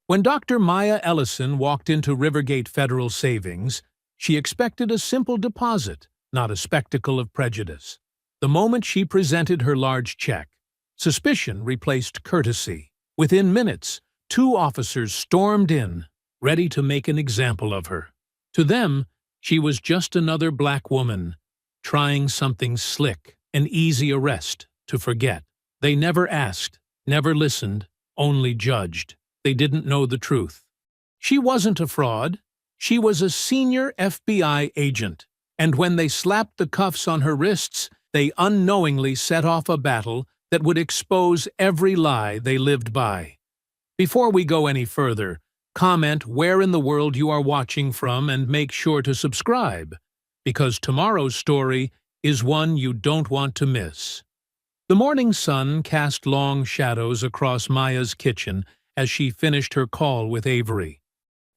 When Dr. Maya Ellison walked into Rivergate Federal Savings, she expected a simple deposit, not a spectacle of prejudice. The moment she presented her large check, suspicion replaced courtesy. Within minutes, two officers stormed in, ready to make an example of her. To them, she was just another black woman, trying something slick, an easy arrest to forget. They never asked, never listened, only judged. They didn't know the truth. She wasn't a fraud. She was a senior FBI agent, and when they slapped the cuffs on her wrists, they unknowingly set off a battle that would expose every lie they lived by. Before we go any further, comment where in the world you are watching from and make sure to subscribe, because tomorrow's story is one you don't want to miss. The morning sun cast long shadows across Maya's kitchen as she finished her call with Avery.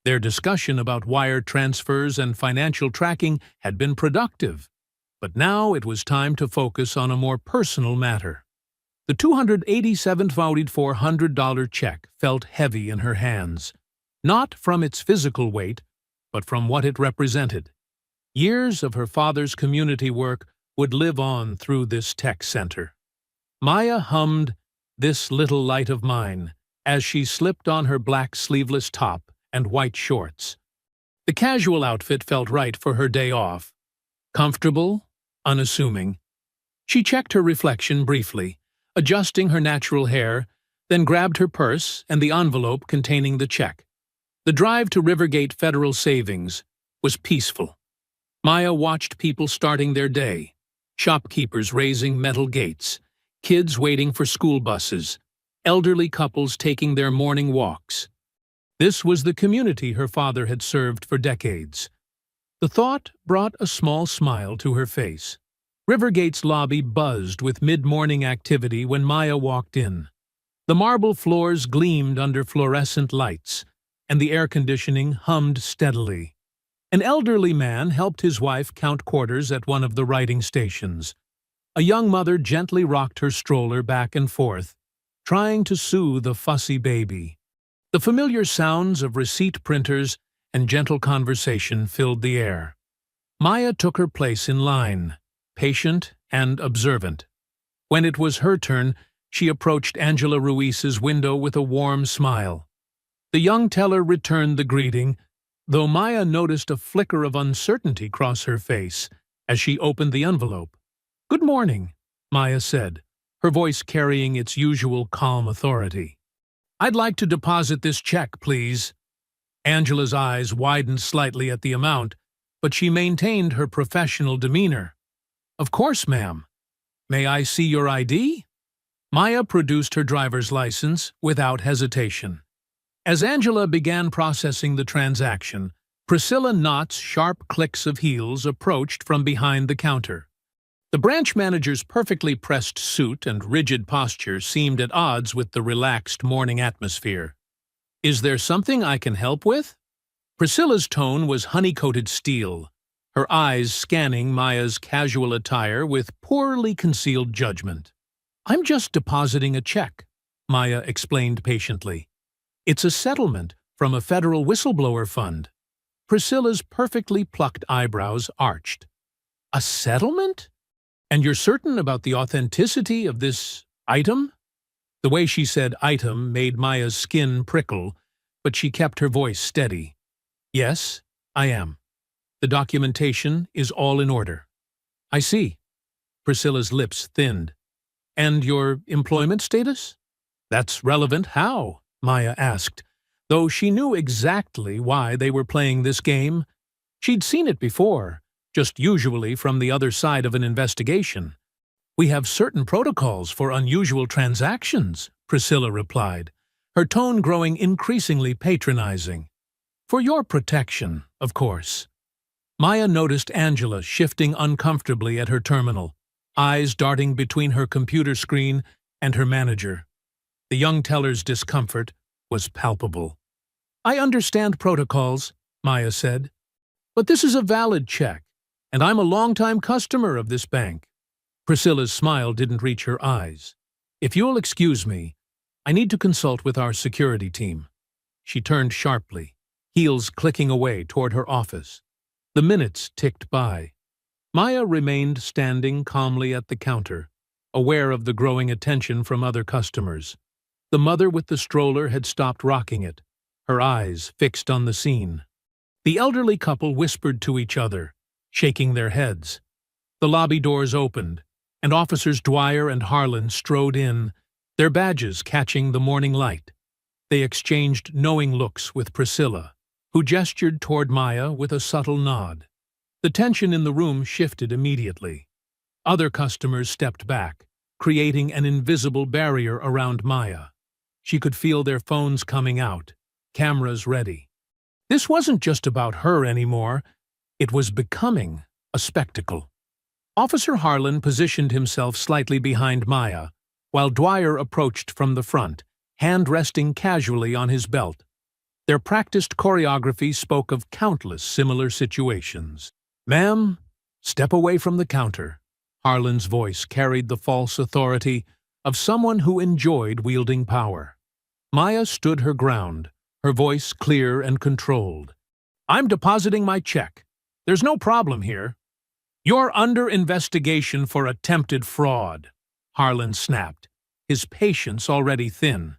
Their discussion about wire transfers and financial tracking had been productive, but now it was time to focus on a more personal matter. The $287,400 check felt heavy in her hands, not from its physical weight, but from what it represented. Years of her father's community work would live on through this tech center. Maya hummed "This Little Light of Mine" as she slipped on her black sleeveless top and white shorts. The casual outfit felt right for her day off. Comfortable, unassuming. She checked her reflection briefly, adjusting her natural hair, then grabbed her purse and the envelope containing the check. The drive to Rivergate Federal Savings was peaceful. Maya watched people starting their day, shopkeepers raising metal gates, kids waiting for school buses, elderly couples taking their morning walks. This was the community her father had served for decades. The thought brought a small smile to her face. Rivergate's lobby buzzed with mid-morning activity when Maya walked in. The marble floors gleamed under fluorescent lights, and the air conditioning hummed steadily. An elderly man helped his wife count quarters at one of the writing stations. A young mother gently rocked her stroller back and forth, trying to soothe a fussy baby. The familiar sounds of receipt printers and gentle conversation filled the air. Maya took her place in line, patient and observant. When it was her turn, she approached Angela Ruiz's window with a warm smile. The young teller returned the greeting, though Maya noticed a flicker of uncertainty cross her face as she opened the envelope. "Good morning," Maya said, her voice carrying its usual calm authority. "I'd like to deposit this check, please." Angela's eyes widened slightly at the amount, but she maintained her professional demeanor. "Of course, ma'am. May I see your ID?" Maya produced her driver's license without hesitation. As Angela began processing the transaction, Priscilla Knott's sharp clicks of heels approached from behind the counter. The branch manager's perfectly pressed suit and rigid posture seemed at odds with the relaxed morning atmosphere. "Is there something I can help with?" Priscilla's tone was honey-coated steel, her eyes scanning Maya's casual attire with poorly concealed judgment. "I'm just depositing a check," Maya explained patiently. "It's a settlement from a federal whistleblower fund." Priscilla's perfectly plucked eyebrows arched. "A settlement? And you're certain about the authenticity of this item?" The way she said item made Maya's skin prickle, but she kept her voice steady. "Yes, I am. The documentation is all in order." "I see." Priscilla's lips thinned. "And your employment status?" "That's relevant how?" Maya asked, though she knew exactly why they were playing this game. She'd seen it before, just usually from the other side of an investigation. "We have certain protocols for unusual transactions," Priscilla replied, her tone growing increasingly patronizing. "For your protection, of course." Maya noticed Angela shifting uncomfortably at her terminal, eyes darting between her computer screen and her manager. The young teller's discomfort was palpable. "I understand protocols," Maya said, "but this is a valid check, and I'm a long-time customer of this bank." Priscilla's smile didn't reach her eyes. "If you'll excuse me, I need to consult with our security team." She turned sharply, heels clicking away toward her office. The minutes ticked by. Maya remained standing calmly at the counter, aware of the growing attention from other customers. The mother with the stroller had stopped rocking it, her eyes fixed on the scene. The elderly couple whispered to each other, shaking their heads. The lobby doors opened, and Officers Dwyer and Harlan strode in, their badges catching the morning light. They exchanged knowing looks with Priscilla, who gestured toward Maya with a subtle nod. The tension in the room shifted immediately. Other customers stepped back, creating an invisible barrier around Maya. She could feel their phones coming out, cameras ready. This wasn't just about her anymore. It was becoming a spectacle. Officer Harlan positioned himself slightly behind Maya, while Dwyer approached from the front, hand resting casually on his belt. Their practiced choreography spoke of countless similar situations. "Ma'am, step away from the counter." Harlan's voice carried the false authority of someone who enjoyed wielding power. Maya stood her ground, her voice clear and controlled. "I'm depositing my check. There's no problem here." "You're under investigation for attempted fraud," Harlan snapped, his patience already thin.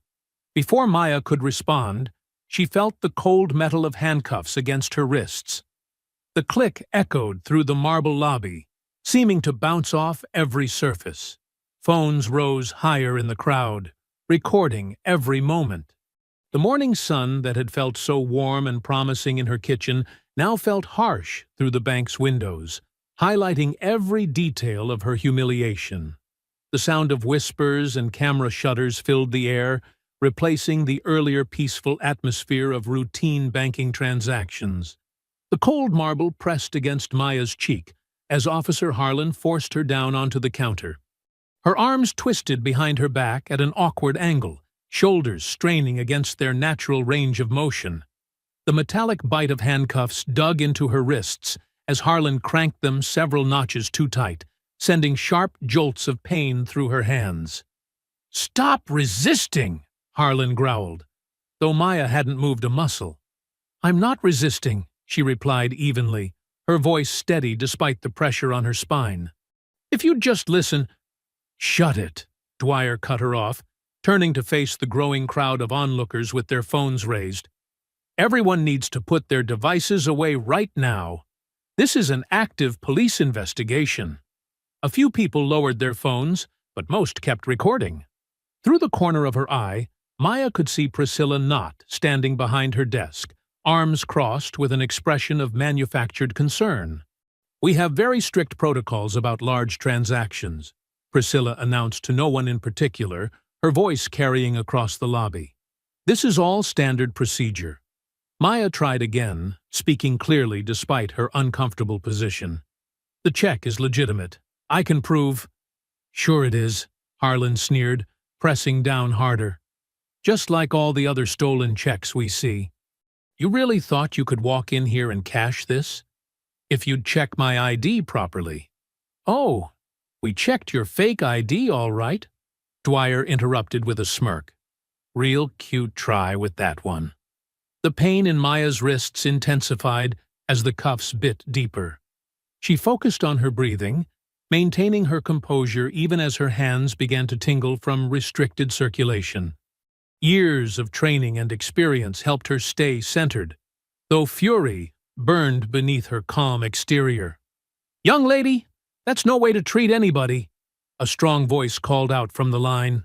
Before Maya could respond, she felt the cold metal of handcuffs against her wrists. The click echoed through the marble lobby, seeming to bounce off every surface. Phones rose higher in the crowd, recording every moment. The morning sun that had felt so warm and promising in her kitchen now felt harsh through the bank's windows, highlighting every detail of her humiliation. The sound of whispers and camera shutters filled the air, replacing the earlier peaceful atmosphere of routine banking transactions. The cold marble pressed against Maya's cheek as Officer Harlan forced her down onto the counter. Her arms twisted behind her back at an awkward angle, shoulders straining against their natural range of motion. The metallic bite of handcuffs dug into her wrists as Harlan cranked them several notches too tight, sending sharp jolts of pain through her hands. "Stop resisting!" Harlan growled, though Maya hadn't moved a muscle. "I'm not resisting," she replied evenly, her voice steady despite the pressure on her spine. "If you'd just listen—" "Shut it," Dwyer cut her off, turning to face the growing crowd of onlookers with their phones raised. "Everyone needs to put their devices away right now. This is an active police investigation." A few people lowered their phones, but most kept recording. Through the corner of her eye, Maya could see Priscilla Knott standing behind her desk, arms crossed with an expression of manufactured concern. "We have very strict protocols about large transactions," Priscilla announced to no one in particular, her voice carrying across the lobby. "This is all standard procedure." Maya tried again, speaking clearly despite her uncomfortable position. "The check is legitimate. I can prove—" "Sure it is," Harlan sneered, pressing down harder. "Just like all the other stolen checks we see. You really thought you could walk in here and cash this? If you'd check my ID properly." "Oh, we checked your fake ID all right," Dwyer interrupted with a smirk. "Real cute try with that one." The pain in Maya's wrists intensified as the cuffs bit deeper. She focused on her breathing, maintaining her composure even as her hands began to tingle from restricted circulation. Years of training and experience helped her stay centered, though fury burned beneath her calm exterior. "Young lady, that's no way to treat anybody," a strong voice called out from the line.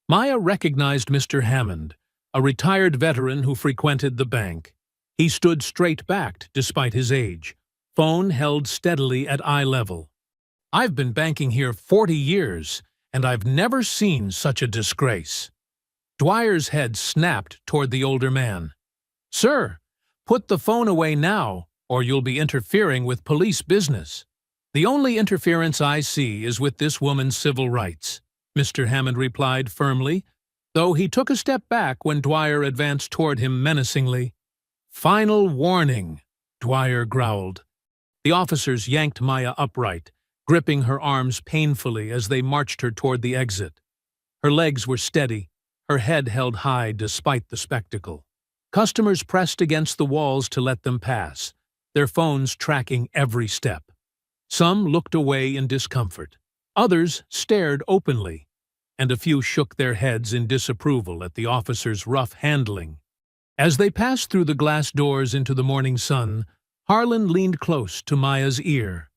Maya recognized Mr. Hammond, a retired veteran who frequented the bank. He stood straight-backed despite his age, phone held steadily at eye level. "I've been banking here 40 years, and I've never seen such a disgrace." Dwyer's head snapped toward the older man. "Sir, put the phone away now, or you'll be interfering with police business." "The only interference I see is with this woman's civil rights," Mr. Hammond replied firmly, though he took a step back when Dwyer advanced toward him menacingly. "Final warning," Dwyer growled. The officers yanked Maya upright, gripping her arms painfully as they marched her toward the exit. Her legs were steady, her head held high despite the spectacle. Customers pressed against the walls to let them pass, their phones tracking every step. Some looked away in discomfort. Others stared openly, and a few shook their heads in disapproval at the officer's rough handling. As they passed through the glass doors into the morning sun, Harlan leaned close to Maya's ear.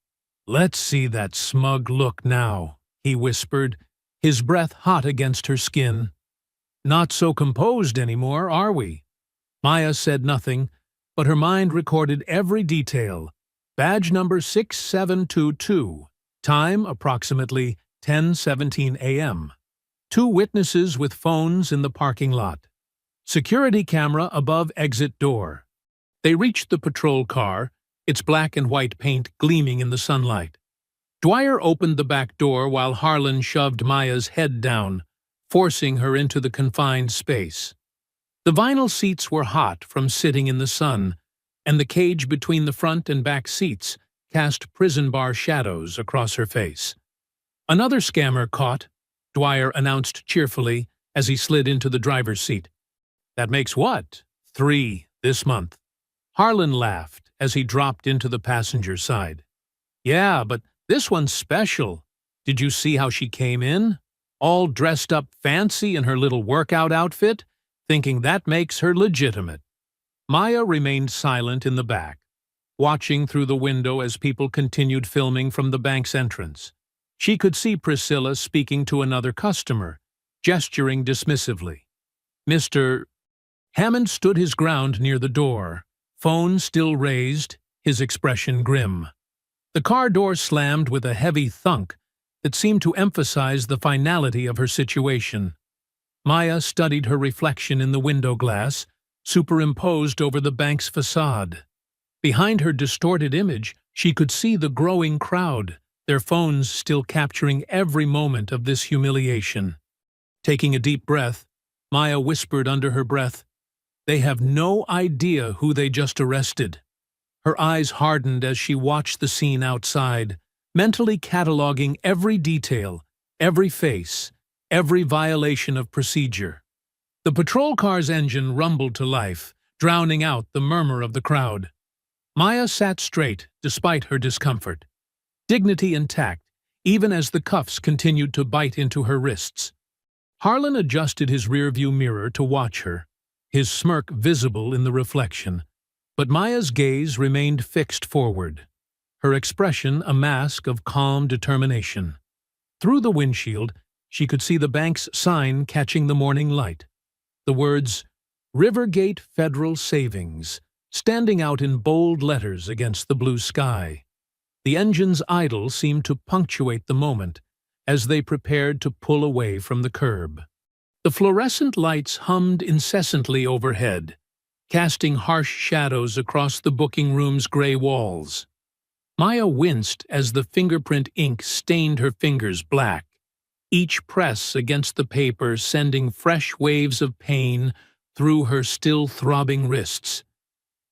"Let's see that smug look now," he whispered, his breath hot against her skin. "Not so composed anymore, are we?" Maya said nothing, but her mind recorded every detail. Badge number 6722, time approximately 10:17 a.m. 2 witnesses with phones in the parking lot. Security camera above exit door. They reached the patrol car, its black and white paint gleaming in the sunlight. Dwyer opened the back door while Harlan shoved Maya's head down, forcing her into the confined space. The vinyl seats were hot from sitting in the sun, and the cage between the front and back seats cast prison bar shadows across her face. "Another scammer caught," Dwyer announced cheerfully as he slid into the driver's seat. "That makes what? 3 this month." Harlan laughed as he dropped into the passenger side. "Yeah, but this one's special. Did you see how she came in? All dressed up fancy in her little workout outfit, thinking that makes her legitimate." Maya remained silent in the back, watching through the window as people continued filming from the bank's entrance. She could see Priscilla speaking to another customer, gesturing dismissively. Mr. Hammond stood his ground near the door, phone still raised, his expression grim. The car door slammed with a heavy thunk that seemed to emphasize the finality of her situation. Maya studied her reflection in the window glass, superimposed over the bank's facade. Behind her distorted image, she could see the growing crowd, their phones still capturing every moment of this humiliation. Taking a deep breath, Maya whispered under her breath, "They have no idea who they just arrested." Her eyes hardened as she watched the scene outside, mentally cataloging every detail, every face, every violation of procedure. The patrol car's engine rumbled to life, drowning out the murmur of the crowd. Maya sat straight, despite her discomfort, dignity intact, even as the cuffs continued to bite into her wrists. Harlan adjusted his rearview mirror to watch her, his smirk visible in the reflection, but Maya's gaze remained fixed forward, her expression a mask of calm determination. Through the windshield, she could see the bank's sign catching the morning light. The words, "Rivergate Federal Savings," standing out in bold letters against the blue sky. The engine's idle seemed to punctuate the moment as they prepared to pull away from the curb. The fluorescent lights hummed incessantly overhead, casting harsh shadows across the booking room's gray walls. Maya winced as the fingerprint ink stained her fingers black, each press against the paper sending fresh waves of pain through her still throbbing wrists.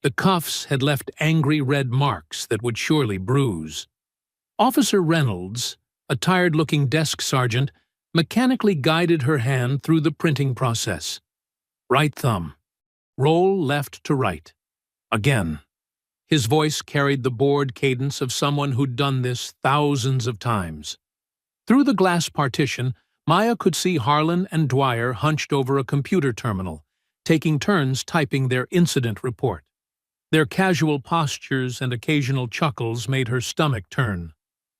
The cuffs had left angry red marks that would surely bruise. Officer Reynolds, a tired-looking desk sergeant, mechanically guided her hand through the printing process. Right thumb. Roll left to right. Again. His voice carried the bored cadence of someone who'd done this thousands of times. Through the glass partition, Maya could see Harlan and Dwyer hunched over a computer terminal, taking turns typing their incident report. Their casual postures and occasional chuckles made her stomach turn.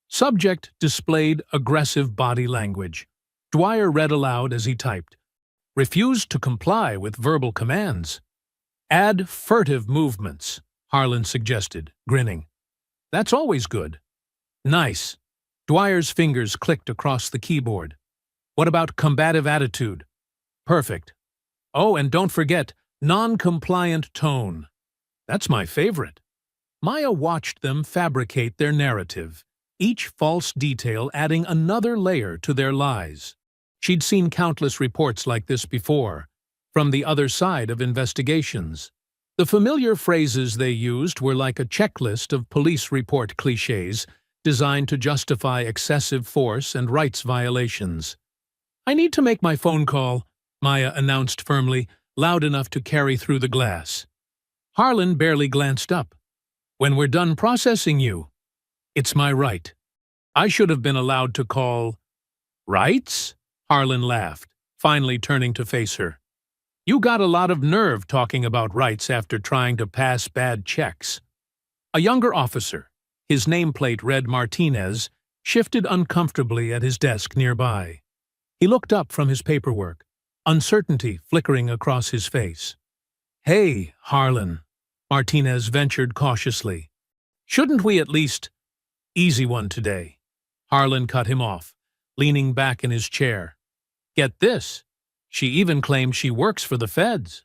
Subject displayed aggressive body language. Dwyer read aloud as he typed, "Refused to comply with verbal commands." "Add furtive movements," Harlan suggested, grinning. "That's always good." "Nice." Dwyer's fingers clicked across the keyboard. "What about combative attitude?" "Perfect." "Oh, and don't forget, non-compliant tone." "That's my favorite." Maya watched them fabricate their narrative, each false detail adding another layer to their lies. She'd seen countless reports like this before, from the other side of investigations. The familiar phrases they used were like a checklist of police report clichés designed to justify excessive force and rights violations. "I need to make my phone call," Maya announced firmly, loud enough to carry through the glass. Harlan barely glanced up. "When we're done processing you, it's my right. I should have been allowed to call—" "Rights?" Harlan laughed, finally turning to face her. "You got a lot of nerve talking about rights after trying to pass bad checks." A younger officer, his nameplate read Martinez, shifted uncomfortably at his desk nearby. He looked up from his paperwork, uncertainty flickering across his face. "Hey, Harlan," Martinez ventured cautiously. "Shouldn't we at least—" "Easy one today." Harlan cut him off, leaning back in his chair. "Get this. She even claimed she works for the feds."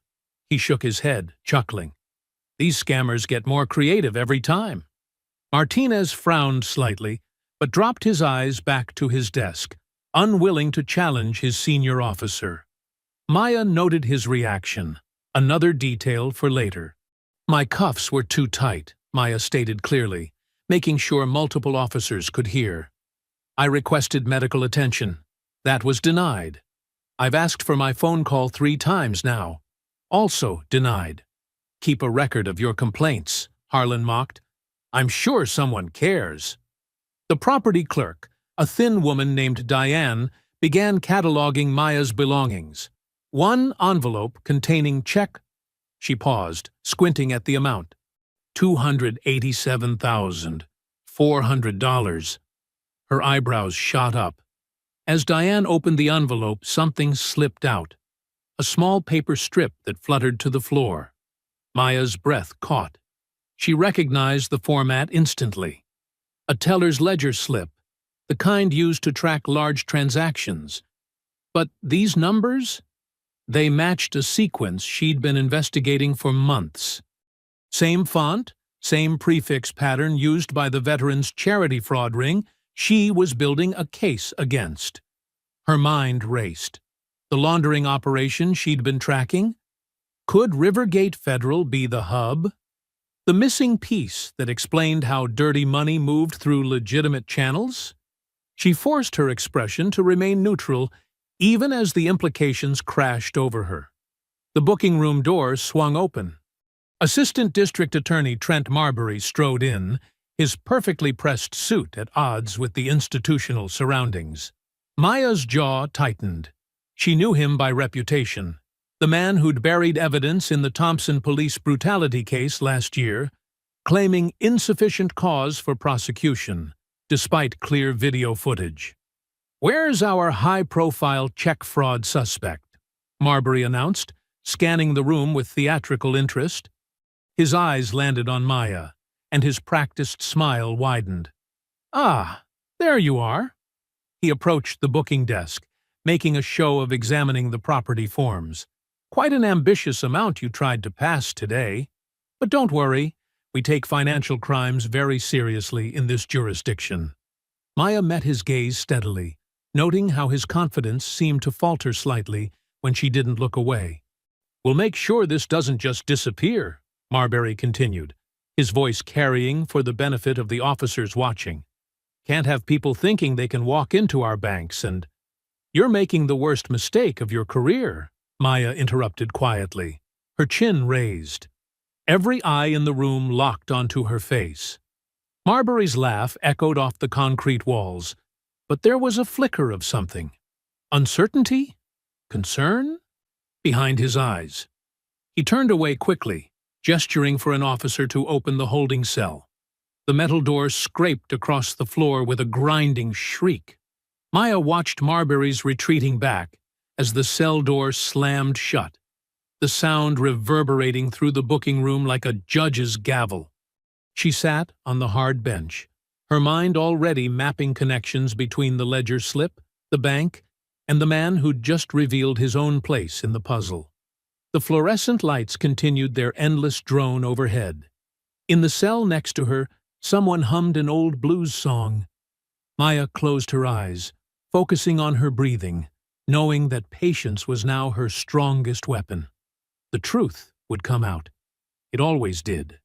He shook his head, chuckling. "These scammers get more creative every time." Martinez frowned slightly, but dropped his eyes back to his desk, unwilling to challenge his senior officer. Maya noted his reaction, another detail for later. "My cuffs were too tight," Maya stated clearly, making sure multiple officers could hear. "I requested medical attention. That was denied. I've asked for my phone call 3 times now. Also denied." "Keep a record of your complaints," Harlan mocked. "I'm sure someone cares." The property clerk, a thin woman named Diane, began cataloging Maya's belongings. One envelope containing check. She paused, squinting at the amount. $287,400. Her eyebrows shot up. As Diane opened the envelope, something slipped out. A small paper strip that fluttered to the floor. Maya's breath caught. She recognized the format instantly. A teller's ledger slip, the kind used to track large transactions. But these numbers? They matched a sequence she'd been investigating for months. Same font, same prefix pattern used by the veterans' charity fraud ring she was building a case against. Her mind raced. The laundering operation she'd been tracking? Could Rivergate Federal be the hub? The missing piece that explained how dirty money moved through legitimate channels? She forced her expression to remain neutral, even as the implications crashed over her. The booking room door swung open. Assistant District Attorney Trent Marbury strode in, his perfectly pressed suit at odds with the institutional surroundings. Maya's jaw tightened. She knew him by reputation. The man who'd buried evidence in the Thompson police brutality case last year, claiming insufficient cause for prosecution, despite clear video footage. "Where's our high-profile check fraud suspect?" Marbury announced, scanning the room with theatrical interest. His eyes landed on Maya, and his practiced smile widened. "Ah, there you are." He approached the booking desk, making a show of examining the property forms. "Quite an ambitious amount you tried to pass today. But don't worry, we take financial crimes very seriously in this jurisdiction." Maya met his gaze steadily, noting how his confidence seemed to falter slightly when she didn't look away. "We'll make sure this doesn't just disappear," Marbury continued, his voice carrying for the benefit of the officers watching. "Can't have people thinking they can walk into our banks and—" "You're making the worst mistake of your career," Maya interrupted quietly, her chin raised. Every eye in the room locked onto her face. Marbury's laugh echoed off the concrete walls, but there was a flicker of something. Uncertainty? Concern? Behind his eyes. He turned away quickly, gesturing for an officer to open the holding cell. The metal door scraped across the floor with a grinding shriek. Maya watched Marbury's retreating back as the cell door slammed shut, the sound reverberating through the booking room like a judge's gavel. She sat on the hard bench, her mind already mapping connections between the ledger slip, the bank, and the man who'd just revealed his own place in the puzzle. The fluorescent lights continued their endless drone overhead. In the cell next to her, someone hummed an old blues song. Maya closed her eyes, focusing on her breathing, knowing that patience was now her strongest weapon. The truth would come out. It always did.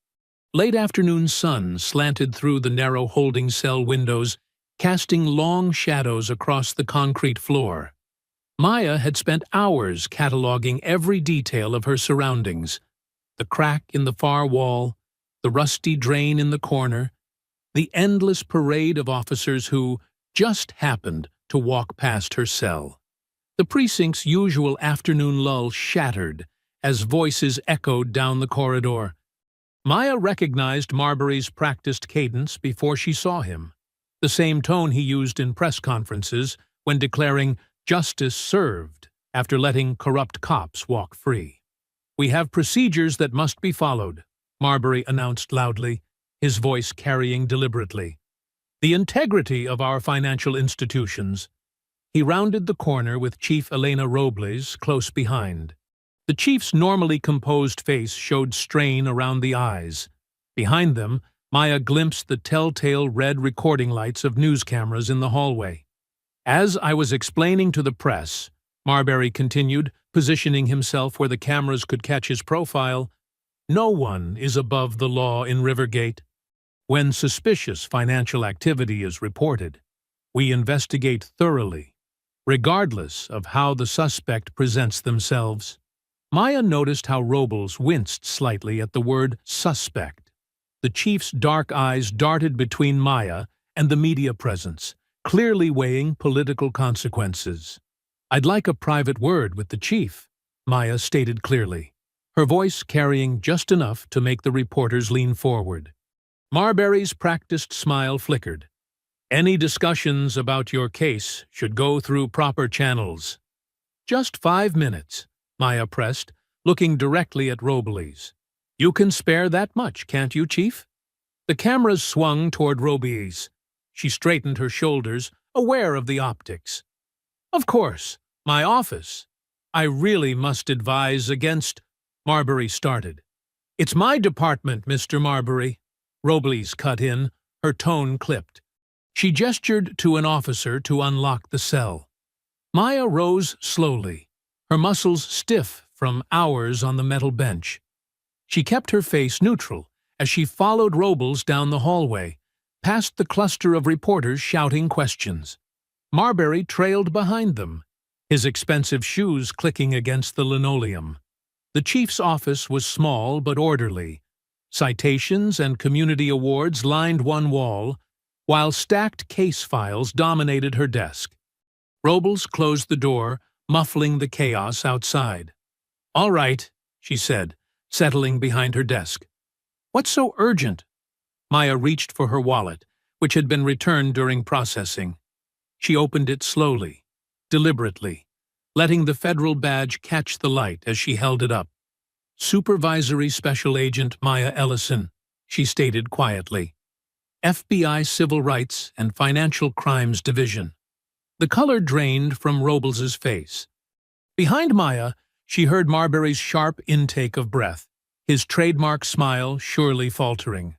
Late afternoon sun slanted through the narrow holding cell windows, casting long shadows across the concrete floor. Maya had spent hours cataloging every detail of her surroundings: the crack in the far wall, the rusty drain in the corner, the endless parade of officers who just happened to walk past her cell. The precinct's usual afternoon lull shattered as voices echoed down the corridor. Maya recognized Marbury's practiced cadence before she saw him, the same tone he used in press conferences when declaring justice served after letting corrupt cops walk free. "We have procedures that must be followed," Marbury announced loudly, his voice carrying deliberately. "The integrity of our financial institutions." He rounded the corner with Chief Elena Robles close behind. The chief's normally composed face showed strain around the eyes. Behind them, Maya glimpsed the telltale red recording lights of news cameras in the hallway. "As I was explaining to the press," Marbury continued, positioning himself where the cameras could catch his profile, "no one is above the law in Rivergate. When suspicious financial activity is reported, we investigate thoroughly, regardless of how the suspect presents themselves." Maya noticed how Robles winced slightly at the word suspect. The chief's dark eyes darted between Maya and the media presence, clearly weighing political consequences. "I'd like a private word with the chief," Maya stated clearly, her voice carrying just enough to make the reporters lean forward. Marbury's practiced smile flickered. "Any discussions about your case should go through proper channels." "Just 5 minutes," Maya pressed, looking directly at Robles. "You can spare that much, can't you, Chief?" The cameras swung toward Robles. She straightened her shoulders, aware of the optics. "Of course, my office. I really must advise against—" Marbury started. "It's my department, Mr. Marbury," Robles cut in, her tone clipped. She gestured to an officer to unlock the cell. Maya rose slowly, her muscles stiff from hours on the metal bench. She kept her face neutral as she followed Robles down the hallway, past the cluster of reporters shouting questions. Marbury trailed behind them, his expensive shoes clicking against the linoleum. The chief's office was small but orderly. Citations and community awards lined one wall, while stacked case files dominated her desk. Robles closed the door, muffling the chaos outside. "All right," she said, settling behind her desk. "What's so urgent?" Maya reached for her wallet, which had been returned during processing. She opened it slowly, deliberately, letting the federal badge catch the light as she held it up. "Supervisory Special Agent Maya Ellison," she stated quietly. "FBI Civil Rights and Financial Crimes Division." The color drained from Robles's face. Behind Maya, she heard Marbury's sharp intake of breath, his trademark smile surely faltering.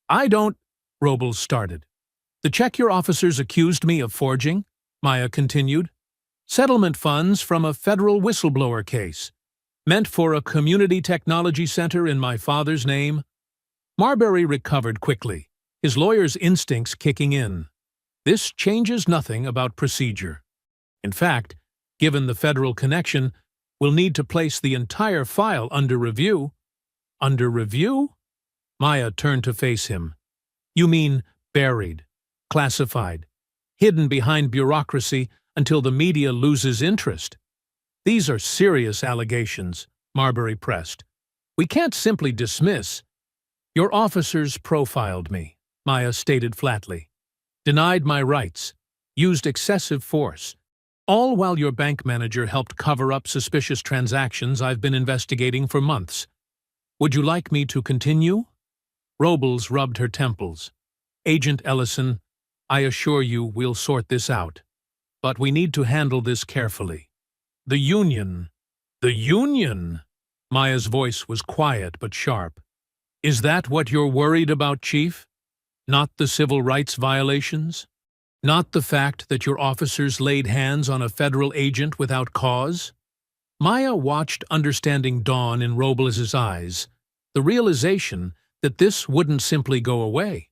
"I don't—" Robles started. "The check your officers accused me of forging," Maya continued. "Settlement funds from a federal whistleblower case, meant for a community technology center in my father's name." Marbury recovered quickly, his lawyer's instincts kicking in. This changes nothing about procedure. In fact, given the federal connection, we'll need to place the entire file under review. Under review? Maya turned to face him. "You mean buried, classified, hidden behind bureaucracy until the media loses interest?" "These are serious allegations," Marbury pressed. "We can't simply dismiss—" "Your officers profiled me," Maya stated flatly. "Denied my rights, used excessive force, all while your bank manager helped cover up suspicious transactions I've been investigating for months. Would you like me to continue?" Robles rubbed her temples. "Agent Ellison, I assure you we'll sort this out. But we need to handle this carefully. The union—" "The union?" Maya's voice was quiet but sharp. "Is that what you're worried about, Chief? Not the civil rights violations? Not the fact that your officers laid hands on a federal agent without cause?" Maya watched understanding dawn in Robles's eyes, the realization that this wouldn't simply go away.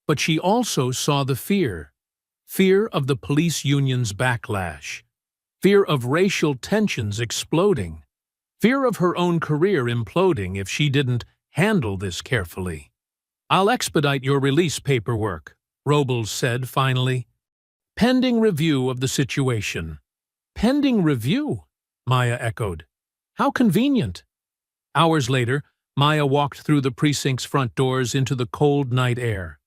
But she also saw the fear of the police union's backlash. fear of racial tensions exploding, fear of her own career imploding if she didn't handle this carefully. "I'll expedite your release paperwork," Robles said finally. "Pending review of the situation." "Pending review?" Maya echoed. "How convenient." Hours later, Maya walked through the precinct's front doors into the cold night air.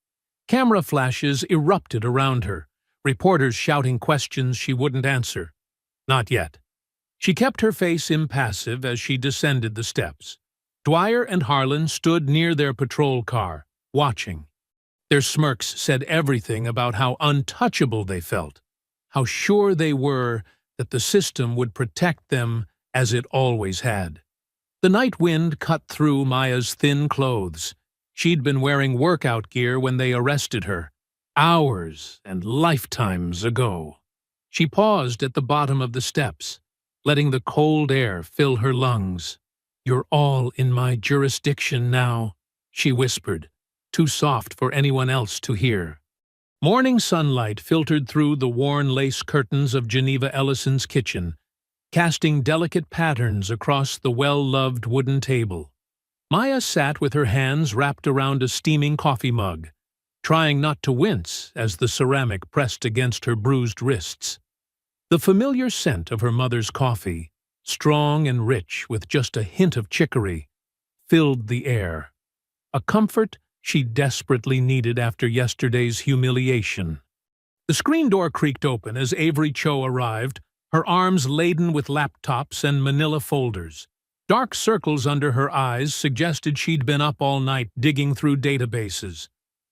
Camera flashes erupted around her, reporters shouting questions she wouldn't answer. Not yet. She kept her face impassive as she descended the steps. Dwyer and Harlan stood near their patrol car, watching. Their smirks said everything about how untouchable they felt, how sure they were that the system would protect them as it always had. The night wind cut through Maya's thin clothes. She'd been wearing workout gear when they arrested her, hours and lifetimes ago. She paused at the bottom of the steps, letting the cold air fill her lungs. "You're all in my jurisdiction now," she whispered, too soft for anyone else to hear. Morning sunlight filtered through the worn lace curtains of Geneva Ellison's kitchen, casting delicate patterns across the well-loved wooden table. Maya sat with her hands wrapped around a steaming coffee mug, trying not to wince as the ceramic pressed against her bruised wrists. The familiar scent of her mother's coffee, strong and rich with just a hint of chicory, filled the air, a comfort she desperately needed after yesterday's humiliation. The screen door creaked open as Avery Cho arrived, her arms laden with laptops and manila folders. Dark circles under her eyes suggested she'd been up all night digging through databases.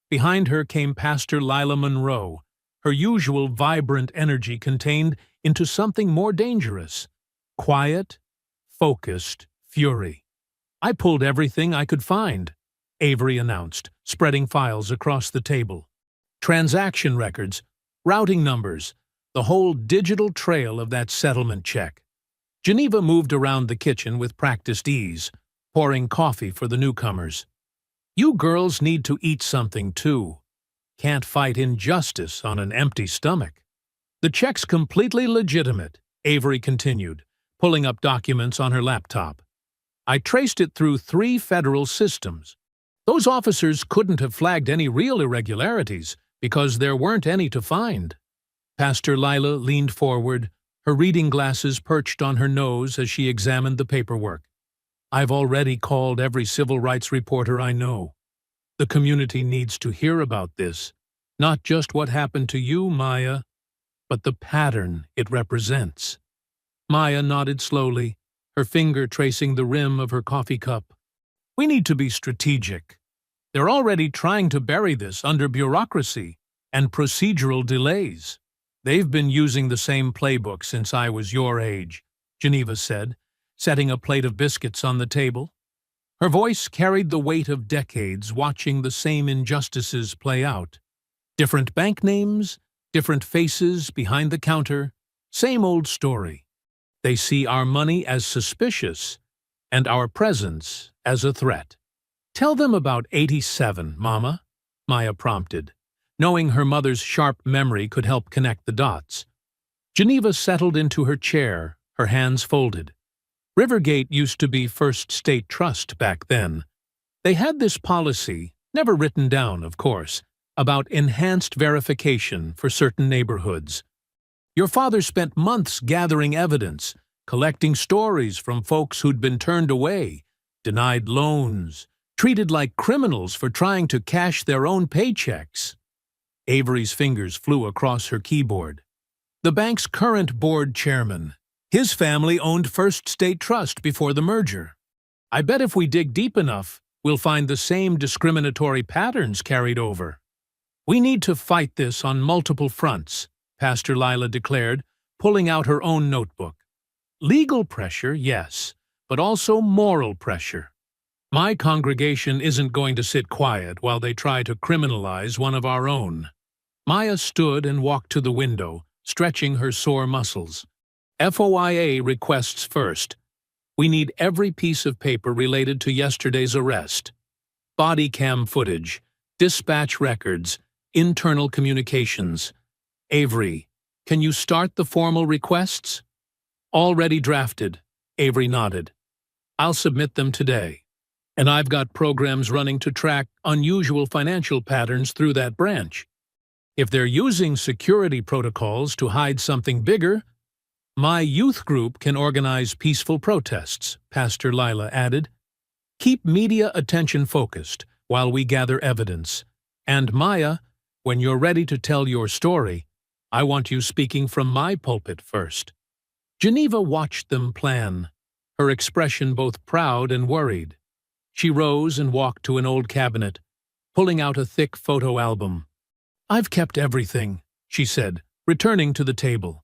Behind her came Pastor Lila Monroe, her usual vibrant energy contained into something more dangerous. Quiet, focused fury. "I pulled everything I could find," Avery announced, spreading files across the table. Transaction records, routing numbers, the whole digital trail of that settlement check. Geneva moved around the kitchen with practiced ease, pouring coffee for the newcomers. "You girls need to eat something, too. Can't fight injustice on an empty stomach." "The check's completely legitimate," Avery continued, pulling up documents on her laptop. "I traced it through 3 federal systems. Those officers couldn't have flagged any real irregularities because there weren't any to find." Pastor Lila leaned forward, her reading glasses perched on her nose as she examined the paperwork. "I've already called every civil rights reporter I know. The community needs to hear about this, not just what happened to you, Maya, but the pattern it represents." Maya nodded slowly, her finger tracing the rim of her coffee cup. "We need to be strategic. They're already trying to bury this under bureaucracy and procedural delays. They've been using the same playbook since I was your age," Geneva said, setting a plate of biscuits on the table. Her voice carried the weight of decades watching the same injustices play out. Different bank names, different faces behind the counter, same old story. They see our money as suspicious and our presence as a threat. "Tell them about 87, Mama," Maya prompted, knowing her mother's sharp memory could help connect the dots. Geneva settled into her chair, her hands folded. Rivergate used to be First State Trust back then. They had this policy, never written down, of course, about enhanced verification for certain neighborhoods. Your father spent months gathering evidence, collecting stories from folks who'd been turned away, denied loans, treated like criminals for trying to cash their own paychecks. Avery's fingers flew across her keyboard. "The bank's current board chairman. His family owned First State Trust before the merger. I bet if we dig deep enough, we'll find the same discriminatory patterns carried over." "We need to fight this on multiple fronts," Pastor Lila declared, pulling out her own notebook. "Legal pressure, yes, but also moral pressure. My congregation isn't going to sit quiet while they try to criminalize one of our own." Maya stood and walked to the window, stretching her sore muscles. "FOIA requests first. We need every piece of paper related to yesterday's arrest. Body cam footage, dispatch records, internal communications. Avery, can you start the formal requests?" Already drafted, Avery nodded. I'll submit them today. And I've got programs running to track unusual financial patterns through that branch. If they're using security protocols to hide something bigger, my youth group can organize peaceful protests, Pastor Lila added. Keep media attention focused while we gather evidence. And Maya, when you're ready to tell your story, I want you speaking from my pulpit first. Geneva watched them plan, her expression both proud and worried. She rose and walked to an old cabinet, pulling out a thick photo album. I've kept everything, she said, returning to the table.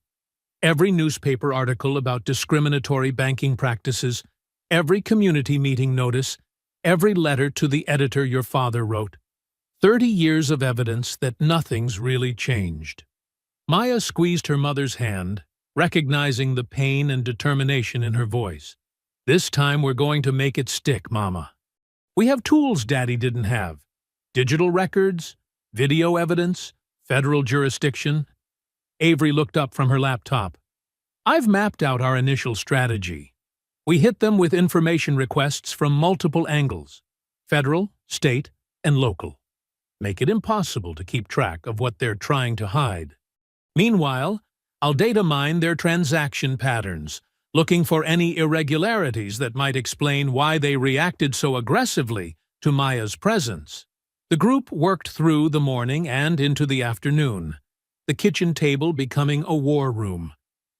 Every newspaper article about discriminatory banking practices, every community meeting notice, every letter to the editor your father wrote. 30 years of evidence that nothing's really changed. Maya squeezed her mother's hand, recognizing the pain and determination in her voice. This time we're going to make it stick, Mama. We have tools Daddy didn't have. Digital records, video evidence, federal jurisdiction. Avery looked up from her laptop. I've mapped out our initial strategy. We hit them with information requests from multiple angles, federal, state, and local. Make it impossible to keep track of what they're trying to hide. Meanwhile, I'll data mine their transaction patterns, looking for any irregularities that might explain why they reacted so aggressively to Maya's presence. The group worked through the morning and into the afternoon, the kitchen table becoming a war room.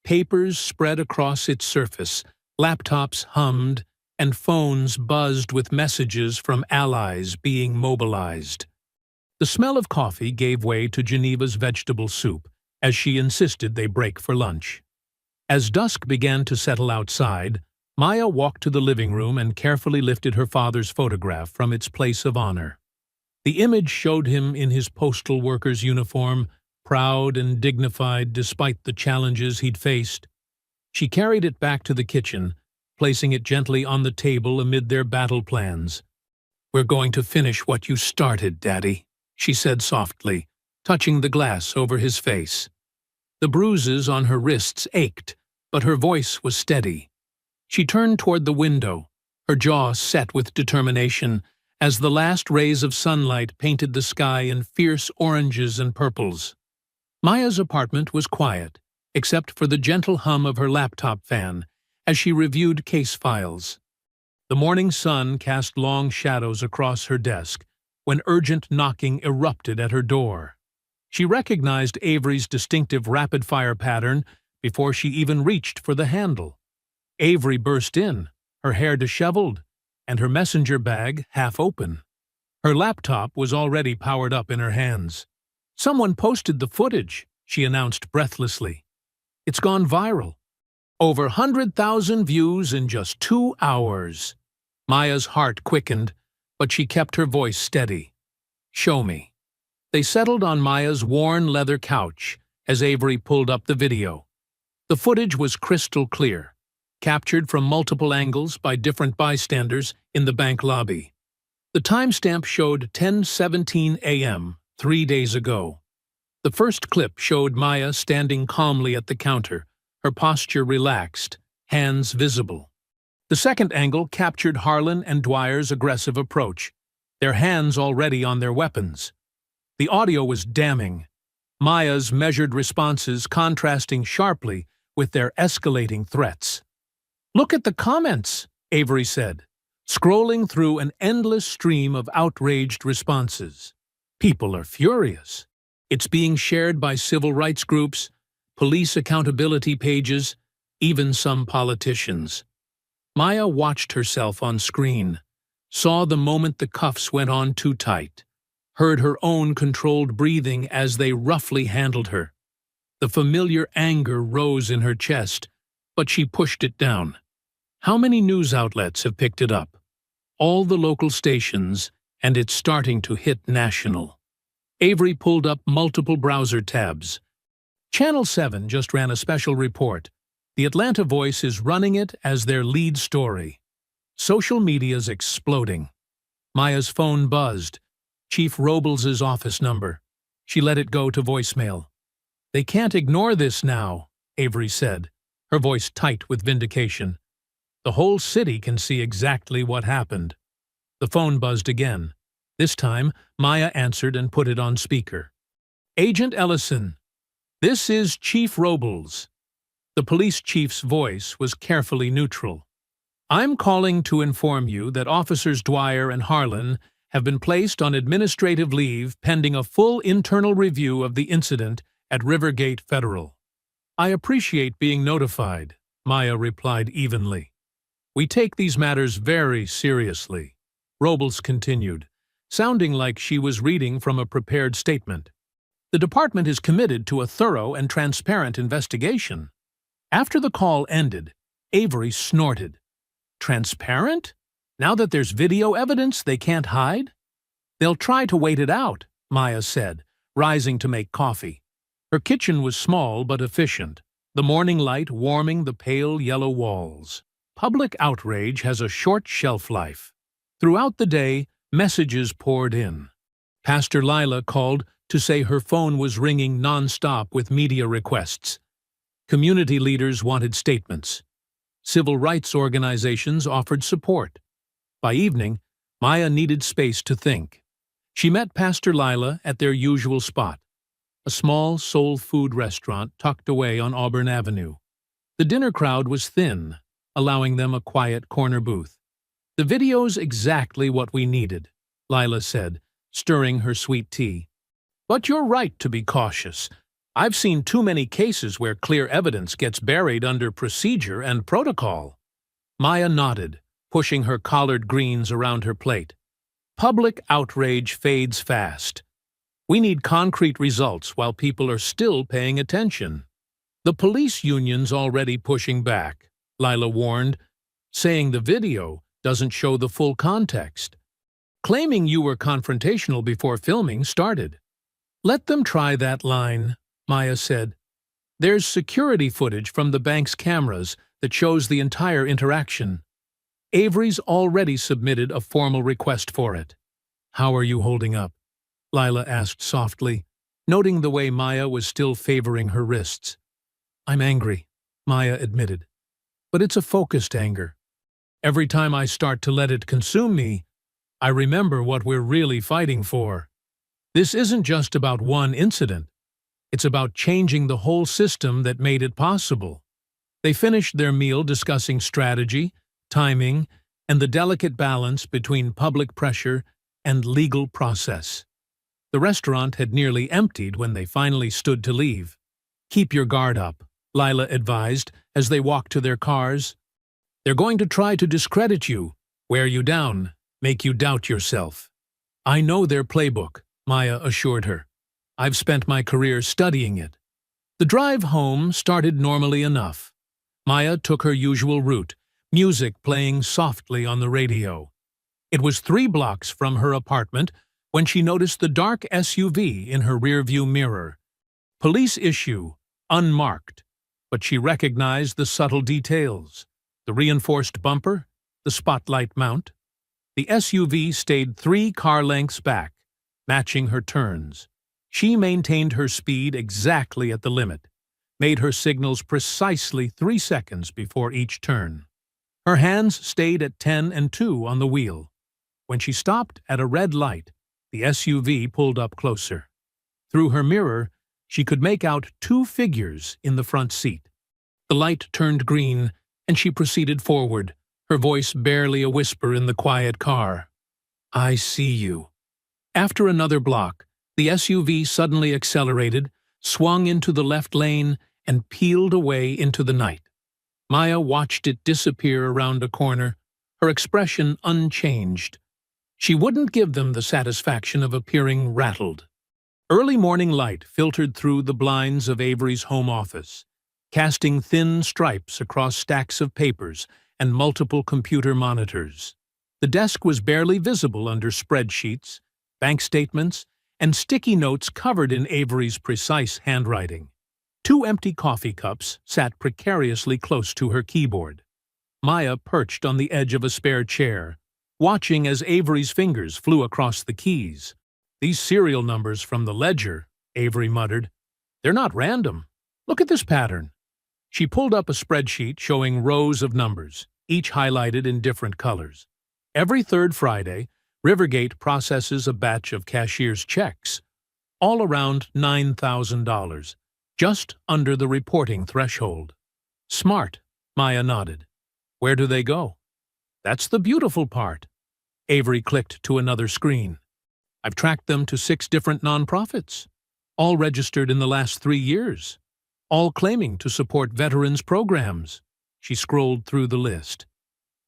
Papers spread across its surface, laptops hummed, and phones buzzed with messages from allies being mobilized. The smell of coffee gave way to Geneva's vegetable soup, as she insisted they break for lunch. As dusk began to settle outside, Maya walked to the living room and carefully lifted her father's photograph from its place of honor. The image showed him in his postal worker's uniform, proud and dignified despite the challenges he'd faced. She carried it back to the kitchen, placing it gently on the table amid their battle plans. "We're going to finish what you started, Daddy," she said softly, touching the glass over his face. The bruises on her wrists ached, but her voice was steady. She turned toward the window, her jaw set with determination, as the last rays of sunlight painted the sky in fierce oranges and purples. Maya's apartment was quiet, except for the gentle hum of her laptop fan as she reviewed case files. The morning sun cast long shadows across her desk when urgent knocking erupted at her door. She recognized Avery's distinctive rapid-fire pattern before she even reached for the handle. Avery burst in, her hair disheveled, and her messenger bag half open. Her laptop was already powered up in her hands. "Someone posted the footage," she announced breathlessly. "It's gone viral. Over 100,000 views in just 2 hours." Maya's heart quickened, but she kept her voice steady. "Show me." They settled on Maya's worn leather couch as Avery pulled up the video. The footage was crystal clear, captured from multiple angles by different bystanders in the bank lobby. The timestamp showed 10:17 a.m., 3 days ago. The first clip showed Maya standing calmly at the counter, her posture relaxed, hands visible. The second angle captured Harlan and Dwyer's aggressive approach, their hands already on their weapons. The audio was damning, Maya's measured responses contrasting sharply with their escalating threats. "Look at the comments," Avery said, scrolling through an endless stream of outraged responses. "People are furious. It's being shared by civil rights groups, police accountability pages, even some politicians." Maya watched herself on screen, saw the moment the cuffs went on too tight, heard her own controlled breathing as they roughly handled her. The familiar anger rose in her chest, but she pushed it down. How many news outlets have picked it up? All the local stations, and it's starting to hit national. Avery pulled up multiple browser tabs. Channel 7 just ran a special report. The Atlanta Voice is running it as their lead story. Social media's exploding. Maya's phone buzzed. Chief Robles' office number. She let it go to voicemail. "They can't ignore this now," Avery said. her voice tight with vindication. "The whole city can see exactly what happened." The phone buzzed again. This time, Maya answered and put it on speaker. "Agent Ellison, this is Chief Robles." The police chief's voice was carefully neutral. "I'm calling to inform you that Officers Dwyer and Harlan have been placed on administrative leave pending a full internal review of the incident at Rivergate Federal." "I appreciate being notified," Maya replied evenly. "We take these matters very seriously," Robles continued, sounding like she was reading from a prepared statement. "The department is committed to a thorough and transparent investigation." After the call ended, Avery snorted. "Transparent? Now that there's video evidence they can't hide?" "They'll try to wait it out," Maya said, rising to make coffee. Her kitchen was small but efficient, the morning light warming the pale yellow walls. Public outrage has a short shelf life. Throughout the day, messages poured in. Pastor Lila called to say her phone was ringing non-stop with media requests. Community leaders wanted statements. Civil rights organizations offered support. By evening, Maya needed space to think. She met Pastor Lila at their usual spot, a small soul food restaurant tucked away on Auburn Avenue. The dinner crowd was thin, allowing them a quiet corner booth. "The video's exactly what we needed," Lila said, stirring her sweet tea. "But you're right to be cautious. I've seen too many cases where clear evidence gets buried under procedure and protocol." Maya nodded, pushing her collard greens around her plate. "Public outrage fades fast. We need concrete results while people are still paying attention." "The police union's already pushing back," Lila warned, saying the video doesn't show the full context. "Claiming you were confrontational before filming started." "Let them try that line," Maya said. "There's security footage from the bank's cameras that shows the entire interaction. Avery's already submitted a formal request for it." "How are you holding up?" Lila asked softly, noting the way Maya was still favoring her wrists. "I'm angry," Maya admitted. "But it's a focused anger. Every time I start to let it consume me, I remember what we're really fighting for. This isn't just about one incident. It's about changing the whole system that made it possible." They finished their meal discussing strategy, timing, and the delicate balance between public pressure and legal process. The restaurant had nearly emptied when they finally stood to leave. "Keep your guard up," Lila advised as they walked to their cars. "They're going to try to discredit you, wear you down, make you doubt yourself." "I know their playbook," Maya assured her. "I've spent my career studying it." The drive home started normally enough. Maya took her usual route, music playing softly on the radio. It was 3 blocks from her apartment when she noticed the dark SUV in her rearview mirror. Police issue, unmarked, but she recognized the subtle details: the reinforced bumper, the spotlight mount. The SUV stayed 3 car lengths back, matching her turns. She maintained her speed exactly at the limit, made her signals precisely 3 seconds before each turn. Her hands stayed at 10 and 2 on the wheel. When she stopped at a red light, the SUV pulled up closer. Through her mirror, she could make out 2 figures in the front seat. The light turned green, and she proceeded forward, her voice barely a whisper in the quiet car. "I see you." After another block, the SUV suddenly accelerated, swung into the left lane, and peeled away into the night. Maya watched it disappear around a corner, her expression unchanged. She wouldn't give them the satisfaction of appearing rattled. Early morning light filtered through the blinds of Avery's home office, casting thin stripes across stacks of papers and multiple computer monitors. The desk was barely visible under spreadsheets, bank statements, and sticky notes covered in Avery's precise handwriting. 2 empty coffee cups sat precariously close to her keyboard. Maya perched on the edge of a spare chair, watching as Avery's fingers flew across the keys. "These serial numbers from the ledger," Avery muttered. "They're not random. Look at this pattern." She pulled up a spreadsheet showing rows of numbers, each highlighted in different colors. Every third Friday, Rivergate processes a batch of cashier's checks, all around $9,000, just under the reporting threshold. Smart, Maya nodded. Where do they go? That's the beautiful part. Avery clicked to another screen. I've tracked them to 6 different nonprofits, all registered in the last 3 years, all claiming to support veterans programs. She scrolled through the list.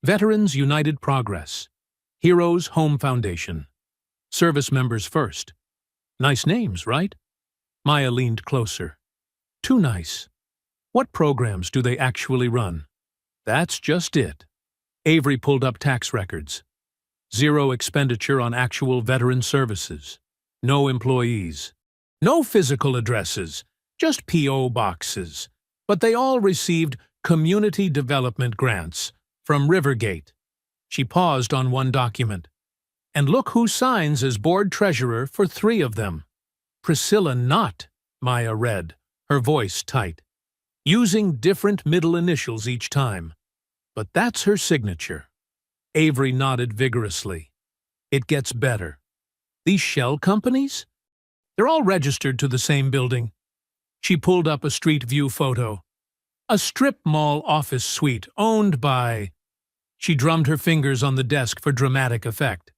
Veterans United Progress, Heroes Home Foundation, Service Members First. Nice names, right? Maya leaned closer. Too nice. What programs do they actually run? That's just it. Avery pulled up tax records. 0 expenditure on actual veteran services. No employees. No physical addresses, just P.O. boxes. But they all received community development grants from Rivergate. She paused on one document. And look who signs as board treasurer for 3 of them. Priscilla Knott, Maya read, her voice tight, using different middle initials each time. But that's her signature. Avery nodded vigorously. It gets better. These shell companies? They're all registered to the same building. She pulled up a street view photo. A strip mall office suite owned by... She drummed her fingers on the desk for dramatic effect.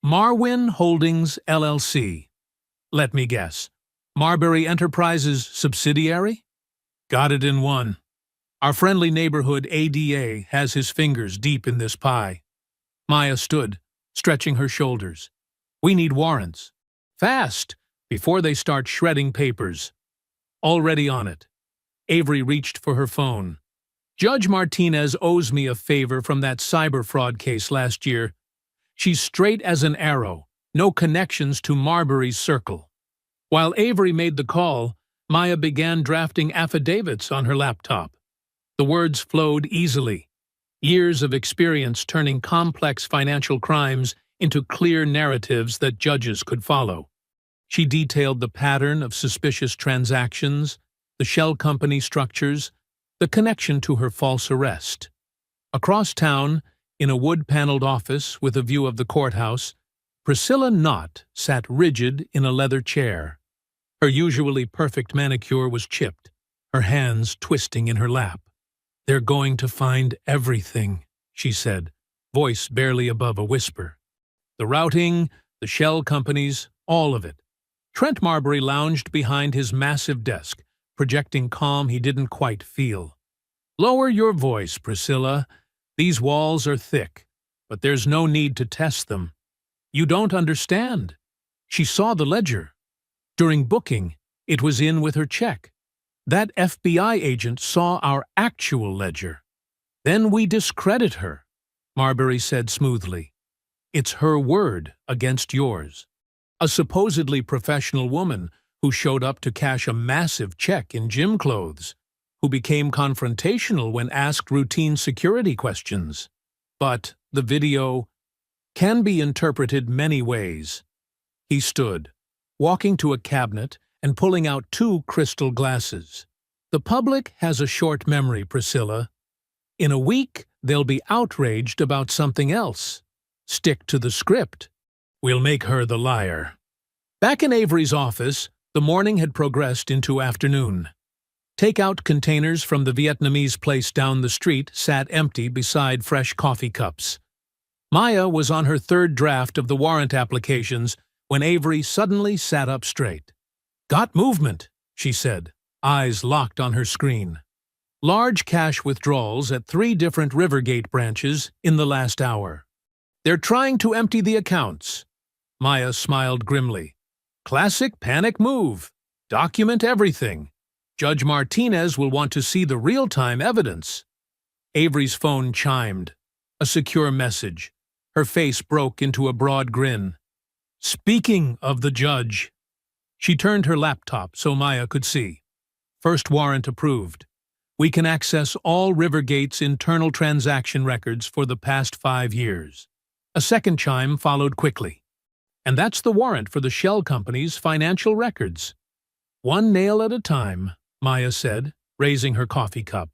Marwin Holdings, LLC. Let me guess. Marbury Enterprises subsidiary? Got it in one. Our friendly neighborhood ADA has his fingers deep in this pie. Maya stood, stretching her shoulders. We need warrants. Fast, before they start shredding papers. Already on it. Avery reached for her phone. Judge Martinez owes me a favor from that cyber fraud case last year. She's straight as an arrow, no connections to Marbury's circle. While Avery made the call, Maya began drafting affidavits on her laptop. The words flowed easily. Years of experience turning complex financial crimes into clear narratives that judges could follow. She detailed the pattern of suspicious transactions, the shell company structures, the connection to her false arrest. Across town, in a wood-paneled office with a view of the courthouse, Priscilla Knott sat rigid in a leather chair. Her usually perfect manicure was chipped, her hands twisting in her lap. They're going to find everything, she said, voice barely above a whisper. The routing, the shell companies, all of it. Trent Marbury lounged behind his massive desk, projecting calm he didn't quite feel. Lower your voice, Priscilla. These walls are thick, but there's no need to test them. You don't understand. She saw the ledger. During booking, it was in with her check. That FBI agent saw our actual ledger. Then we discredit her, Marbury said smoothly. It's her word against yours. A supposedly professional woman who showed up to cash a massive check in gym clothes, who became confrontational when asked routine security questions. But the video can be interpreted many ways. He stood, walking to a cabinet and pulling out 2 crystal glasses. The public has a short memory, Priscilla. In a week, they'll be outraged about something else. Stick to the script. We'll make her the liar. Back in Avery's office, the morning had progressed into afternoon. Takeout containers from the Vietnamese place down the street sat empty beside fresh coffee cups. Maya was on her 3rd draft of the warrant applications when Avery suddenly sat up straight. Got movement, she said, eyes locked on her screen. Large cash withdrawals at 3 different Rivergate branches in the last hour. They're trying to empty the accounts. Maya smiled grimly. Classic panic move. Document everything. Judge Martinez will want to see the real-time evidence. Avery's phone chimed. A secure message. Her face broke into a broad grin. Speaking of the judge. She turned her laptop so Maya could see. First warrant approved. We can access all Rivergate's internal transaction records for the past 5 years. A second chime followed quickly. And that's the warrant for the shell company's financial records. One nail at a time, Maya said, raising her coffee cup.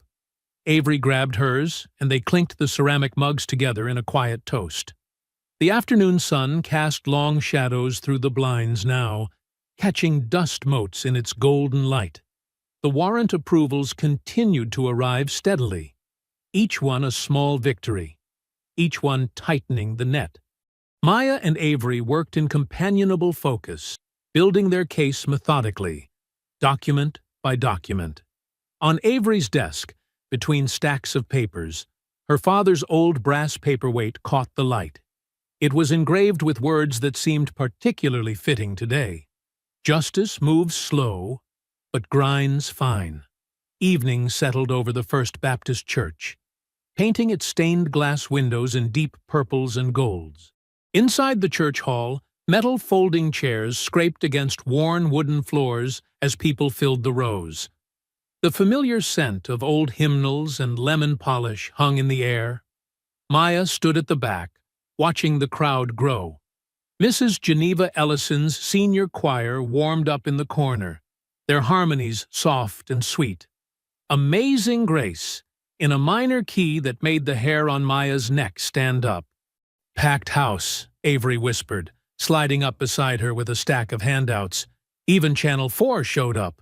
Avery grabbed hers, and they clinked the ceramic mugs together in a quiet toast. The afternoon sun cast long shadows through the blinds now, catching dust motes in its golden light. The warrant approvals continued to arrive steadily, each one a small victory, each one tightening the net. Maya and Avery worked in companionable focus, building their case methodically, document by document. On Avery's desk, between stacks of papers, her father's old brass paperweight caught the light. It was engraved with words that seemed particularly fitting today. Justice moves slow, but grinds fine. Evening settled over the First Baptist Church, painting its stained glass windows in deep purples and golds. Inside the church hall, metal folding chairs scraped against worn wooden floors as people filled the rows. The familiar scent of old hymnals and lemon polish hung in the air. Maya stood at the back, watching the crowd grow. Mrs. Geneva Ellison's senior choir warmed up in the corner, their harmonies soft and sweet. Amazing Grace, in a minor key that made the hair on Maya's neck stand up. Packed house, Avery whispered, sliding up beside her with a stack of handouts. Even Channel 4 showed up.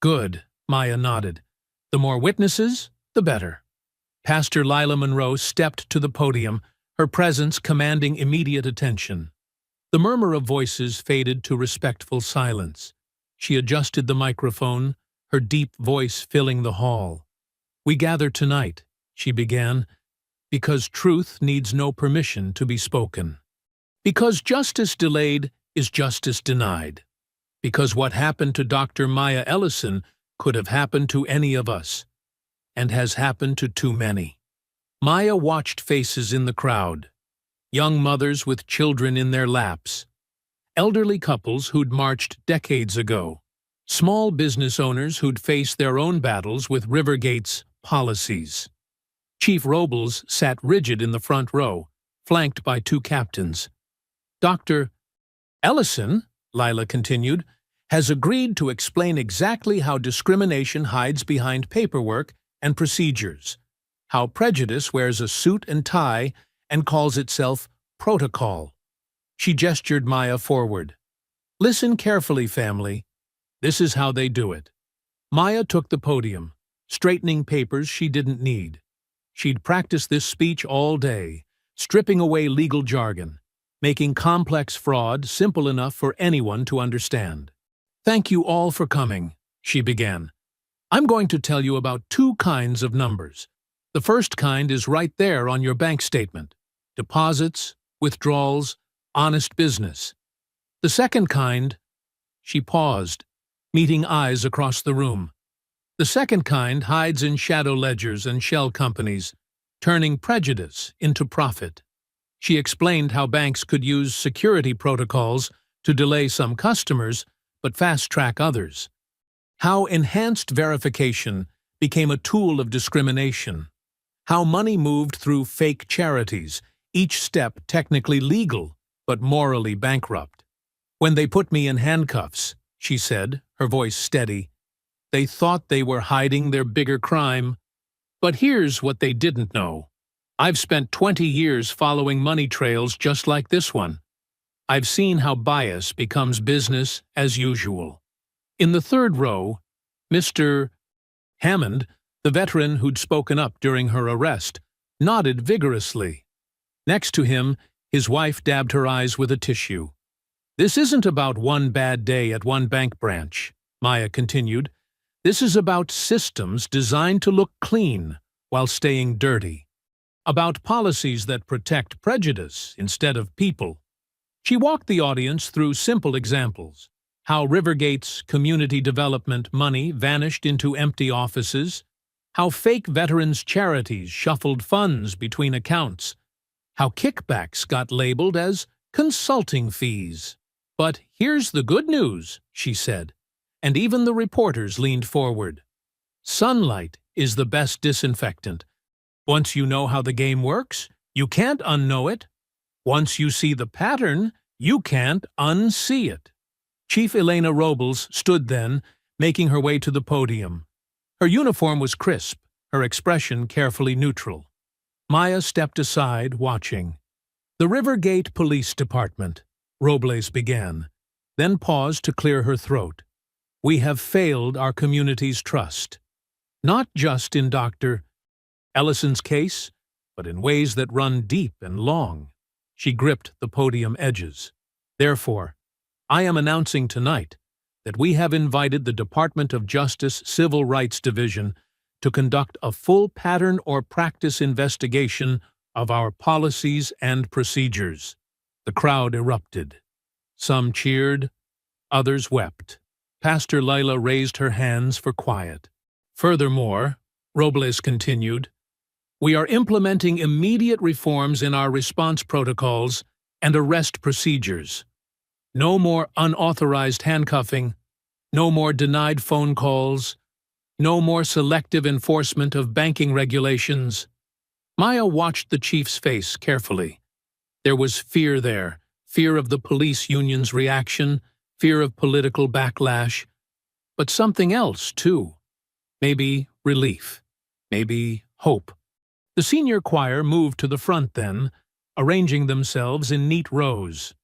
Good, Maya nodded. The more witnesses, the better. Pastor Lila Monroe stepped to the podium, her presence commanding immediate attention. The murmur of voices faded to respectful silence. She adjusted the microphone, her deep voice filling the hall. "We gather tonight," she began, "because truth needs no permission to be spoken. Because justice delayed is justice denied. Because what happened to Dr. Maya Ellison could have happened to any of us, and has happened to too many." Maya watched faces in the crowd. Young mothers with children in their laps. Elderly couples who'd marched decades ago. Small business owners who'd faced their own battles with Rivergate's policies. Chief Robles sat rigid in the front row, flanked by two captains. "Dr. Ellison," Lila continued, "has agreed to explain exactly how discrimination hides behind paperwork and procedures, how prejudice wears a suit and tie and calls itself protocol." She gestured Maya forward. "Listen carefully, family. This is how they do it." Maya took the podium, straightening papers she didn't need. She'd practiced this speech all day, stripping away legal jargon, making complex fraud simple enough for anyone to understand. "Thank you all for coming," she began. "I'm going to tell you about two kinds of numbers. The first kind is right there on your bank statement. Deposits, withdrawals, honest business. The second kind—" She paused, meeting eyes across the room. "The second kind hides in shadow ledgers and shell companies, turning prejudice into profit." She explained how banks could use security protocols to delay some customers, but fast-track others. How enhanced verification became a tool of discrimination. How money moved through fake charities, each step technically legal, but morally bankrupt. "When they put me in handcuffs," she said, her voice steady, "they thought they were hiding their bigger crime. But here's what they didn't know. I've spent 20 years following money trails just like this one. I've seen how bias becomes business as usual." In the third row, Mr. Hammond, the veteran who'd spoken up during her arrest, nodded vigorously. Next to him, his wife dabbed her eyes with a tissue. "This isn't about one bad day at one bank branch," Maya continued. "This is about systems designed to look clean while staying dirty. About policies that protect prejudice instead of people." She walked the audience through simple examples. How Rivergate's community development money vanished into empty offices. How fake veterans' charities shuffled funds between accounts. How kickbacks got labeled as consulting fees. "But here's the good news," she said, and even the reporters leaned forward. "Sunlight is the best disinfectant. Once you know how the game works, you can't unknow it. Once you see the pattern, you can't unsee it." Chief Elena Robles stood then, making her way to the podium. Her uniform was crisp, her expression carefully neutral. Maya stepped aside, watching. "The Rivergate Police Department," Robles began, then paused to clear her throat. "We have failed our community's trust. Not just in Dr. Ellison's case, but in ways that run deep and long." She gripped the podium edges. "Therefore, I am announcing tonight that we have invited the Department of Justice Civil Rights Division to conduct a full pattern or practice investigation of our policies and procedures." The crowd erupted. Some cheered, others wept. Pastor Lila raised her hands for quiet. "Furthermore," Robles continued, "we are implementing immediate reforms in our response protocols and arrest procedures. No more unauthorized handcuffing, no more denied phone calls, no more selective enforcement of banking regulations." Maya watched the chief's face carefully. There was fear there, fear of the police union's reaction, fear of political backlash, but something else, too. Maybe relief, maybe hope. The senior choir moved to the front then, arranging themselves in neat rows.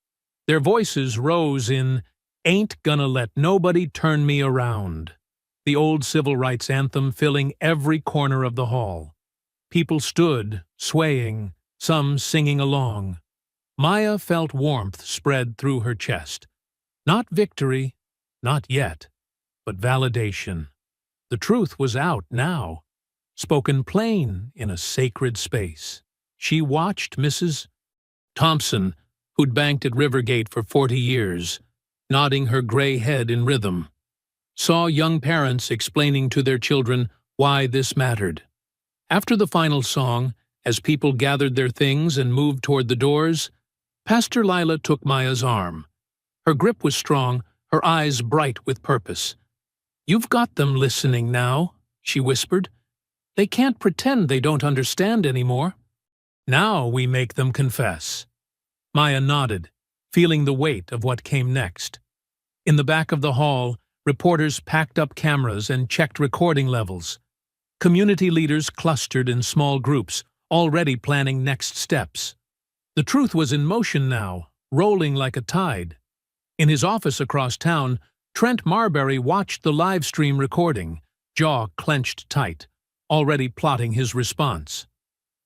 Their voices rose in "Ain't Gonna Let Nobody Turn Me Around," the old civil rights anthem filling every corner of the hall. People stood, swaying, some singing along. Maya felt warmth spread through her chest. Not victory, not yet, but validation. The truth was out now, spoken plain in a sacred space. She watched Mrs. Thompson, who'd banked at Rivergate for 40 years, nodding her gray head in rhythm. Saw young parents explaining to their children why this mattered. After the final song, as people gathered their things and moved toward the doors, Pastor Lila took Maya's arm. Her grip was strong, her eyes bright with purpose. "You've got them listening now," she whispered. "They can't pretend they don't understand anymore. Now we make them confess." Maya nodded, feeling the weight of what came next. In the back of the hall, reporters packed up cameras and checked recording levels. Community leaders clustered in small groups, already planning next steps. The truth was in motion now, rolling like a tide. In his office across town, Trent Marbury watched the live stream recording, jaw clenched tight, already plotting his response.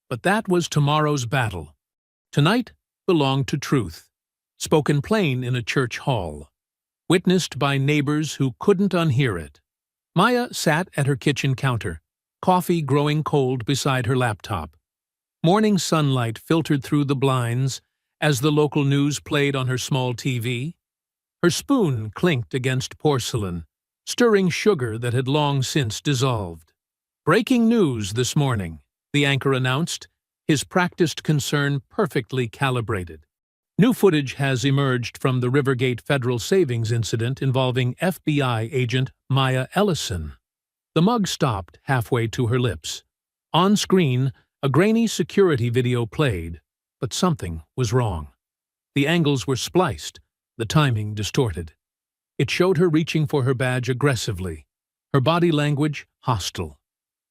But that was tomorrow's battle. Tonight belonged to truth, spoken plain in a church hall, witnessed by neighbors who couldn't unhear it. Maya sat at her kitchen counter, coffee growing cold beside her laptop. Morning sunlight filtered through the blinds as the local news played on her small TV. Her spoon clinked against porcelain, stirring sugar that had long since dissolved. "Breaking news this morning," the anchor announced, his practiced concern perfectly calibrated. "New footage has emerged from the Rivergate Federal Savings incident involving FBI agent Maya Ellison." The mug stopped halfway to her lips. On screen, a grainy security video played, but something was wrong. The angles were spliced, the timing distorted. It showed her reaching for her badge aggressively, her body language hostile.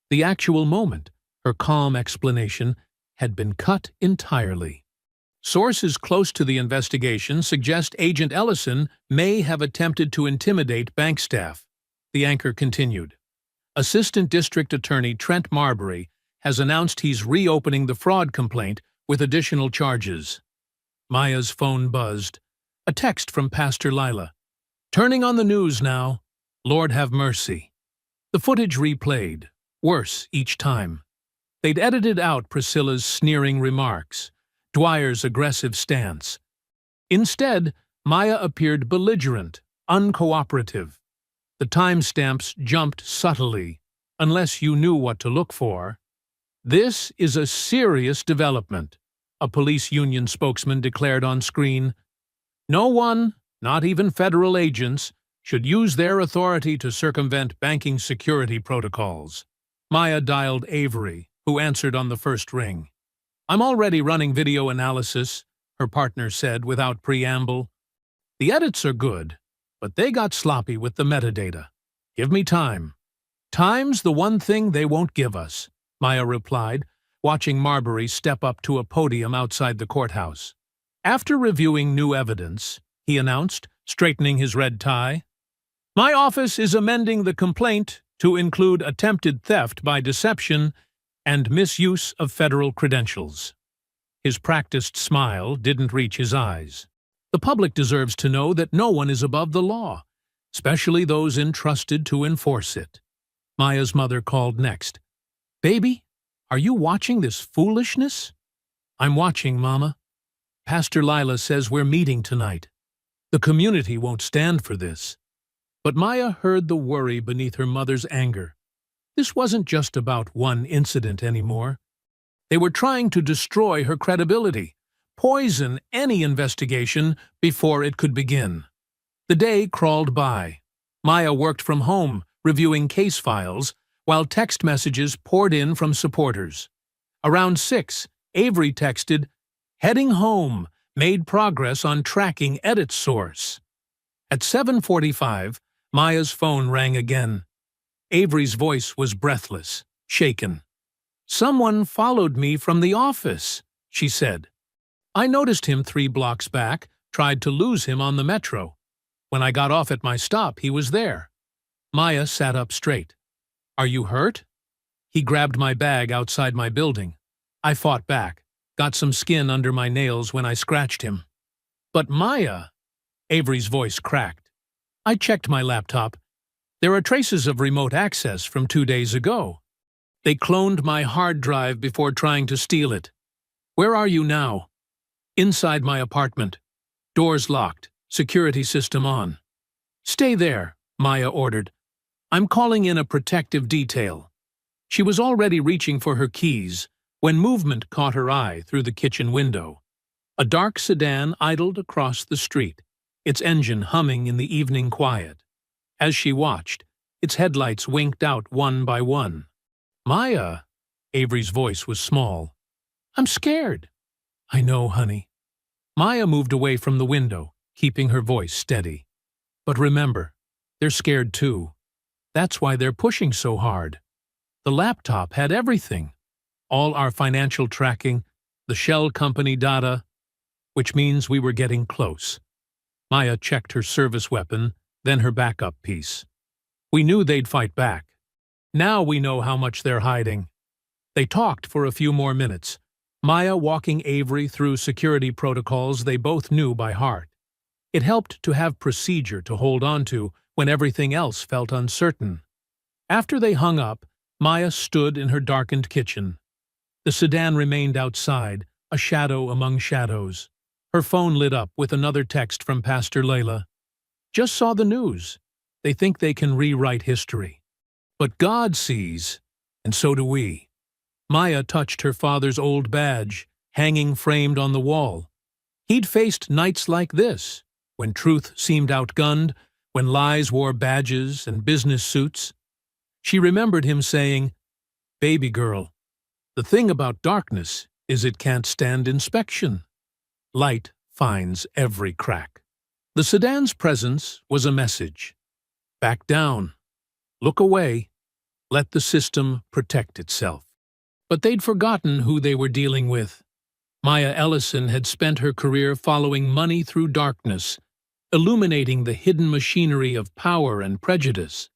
The actual moment, her calm explanation, had been cut entirely. "Sources close to the investigation suggest Agent Ellison may have attempted to intimidate bank staff," the anchor continued. "Assistant District Attorney Trent Marbury has announced he's reopening the fraud complaint with additional charges." Maya's phone buzzed. A text from Pastor Lila. "Turning on the news now. Lord have mercy." The footage replayed, worse each time. They'd edited out Priscilla's sneering remarks, Dwyer's aggressive stance. Instead, Maya appeared belligerent, uncooperative. The timestamps jumped subtly, unless you knew what to look for. "This is a serious development," a police union spokesman declared on screen. "No one, not even federal agents, should use their authority to circumvent banking security protocols." Maya dialed Avery, who answered on the first ring. "I'm already running video analysis," her partner said without preamble. "The edits are good, but they got sloppy with the metadata. Give me time." Time's the one thing they won't give us, Maya replied, watching Marbury step up to a podium outside the courthouse. After reviewing new evidence, he announced, straightening his red tie, "My office is amending the complaint to include attempted theft by deception and misuse of federal credentials." His practiced smile didn't reach his eyes. The public deserves to know that no one is above the law, especially those entrusted to enforce it. Maya's mother called next. "Baby, are you watching this foolishness?" "I'm watching, Mama. Pastor Lila says we're meeting tonight. The community won't stand for this." But Maya heard the worry beneath her mother's anger. This wasn't just about one incident anymore. They were trying to destroy her credibility, poison any investigation before it could begin. The day crawled by. Maya worked from home, reviewing case files, while text messages poured in from supporters. Around 6, Avery texted, "Heading home, made progress on tracking edit source." At 7:45, Maya's phone rang again. Avery's voice was breathless, shaken. "Someone followed me from the office," she said. "I noticed him 3 blocks back, tried to lose him on the metro. When I got off at my stop, he was there." Maya sat up straight. "Are you hurt?" "He grabbed my bag outside my building. I fought back, got some skin under my nails when I scratched him." "But Maya," Avery's voice cracked. "I checked my laptop. There are traces of remote access from 2 days ago. They cloned my hard drive before trying to steal it. Where are you now?" "Inside my apartment. Doors locked, security system on." "Stay there," Maya ordered. "I'm calling in a protective detail." She was already reaching for her keys when movement caught her eye through the kitchen window. A dark sedan idled across the street, its engine humming in the evening quiet. As she watched, its headlights winked out one by one. "Maya," Avery's voice was small. "I'm scared." "I know, honey." Maya moved away from the window, keeping her voice steady. "But remember, they're scared too. That's why they're pushing so hard. The laptop had everything. All our financial tracking, the shell company data, which means we were getting close." Maya checked her service weapon, then her backup piece. "We knew they'd fight back. Now we know how much they're hiding." They talked for a few more minutes, Maya walking Avery through security protocols they both knew by heart. It helped to have procedure to hold on to when everything else felt uncertain. After they hung up, Maya stood in her darkened kitchen. The sedan remained outside, a shadow among shadows. Her phone lit up with another text from Pastor Layla. "Just saw the news. They think they can rewrite history. But God sees, and so do we." Maya touched her father's old badge, hanging framed on the wall. He'd faced nights like this, when truth seemed outgunned, when lies wore badges and business suits. She remembered him saying, "Baby girl, the thing about darkness is it can't stand inspection. Light finds every crack." The sedan's presence was a message. Back down. Look away. Let the system protect itself. But they'd forgotten who they were dealing with. Maya Ellison had spent her career following money through darkness, illuminating the hidden machinery of power and prejudice.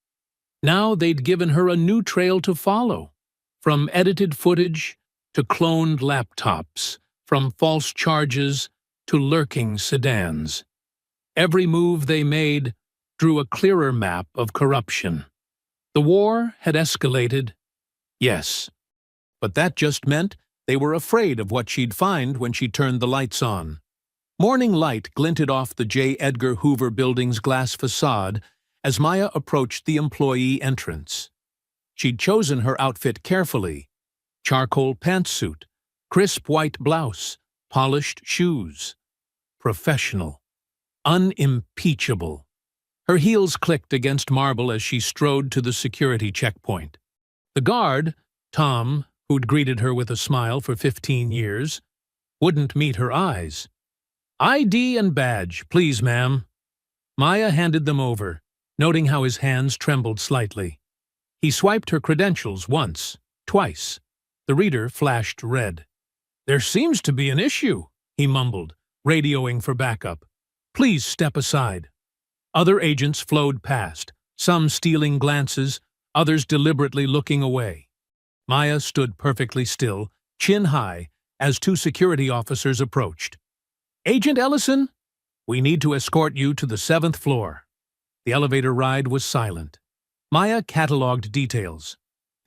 Now they'd given her a new trail to follow, from edited footage to cloned laptops, from false charges to lurking sedans. Every move they made drew a clearer map of corruption. The war had escalated, yes, but that just meant they were afraid of what she'd find when she turned the lights on. Morning light glinted off the J. Edgar Hoover building's glass facade as Maya approached the employee entrance. She'd chosen her outfit carefully: charcoal pantsuit, crisp white blouse, polished shoes. Professional. Unimpeachable. Her heels clicked against marble as she strode to the security checkpoint. The guard, Tom, who'd greeted her with a smile for 15 years, wouldn't meet her eyes. "ID and badge, please, ma'am." Maya handed them over, noting how his hands trembled slightly. He swiped her credentials once, twice. The reader flashed red. "There seems to be an issue," he mumbled, radioing for backup. "Please step aside." Other agents flowed past, some stealing glances, others deliberately looking away. Maya stood perfectly still, chin high, as two security officers approached. "Agent Ellison, we need to escort you to the 7th floor." The elevator ride was silent. Maya catalogued details.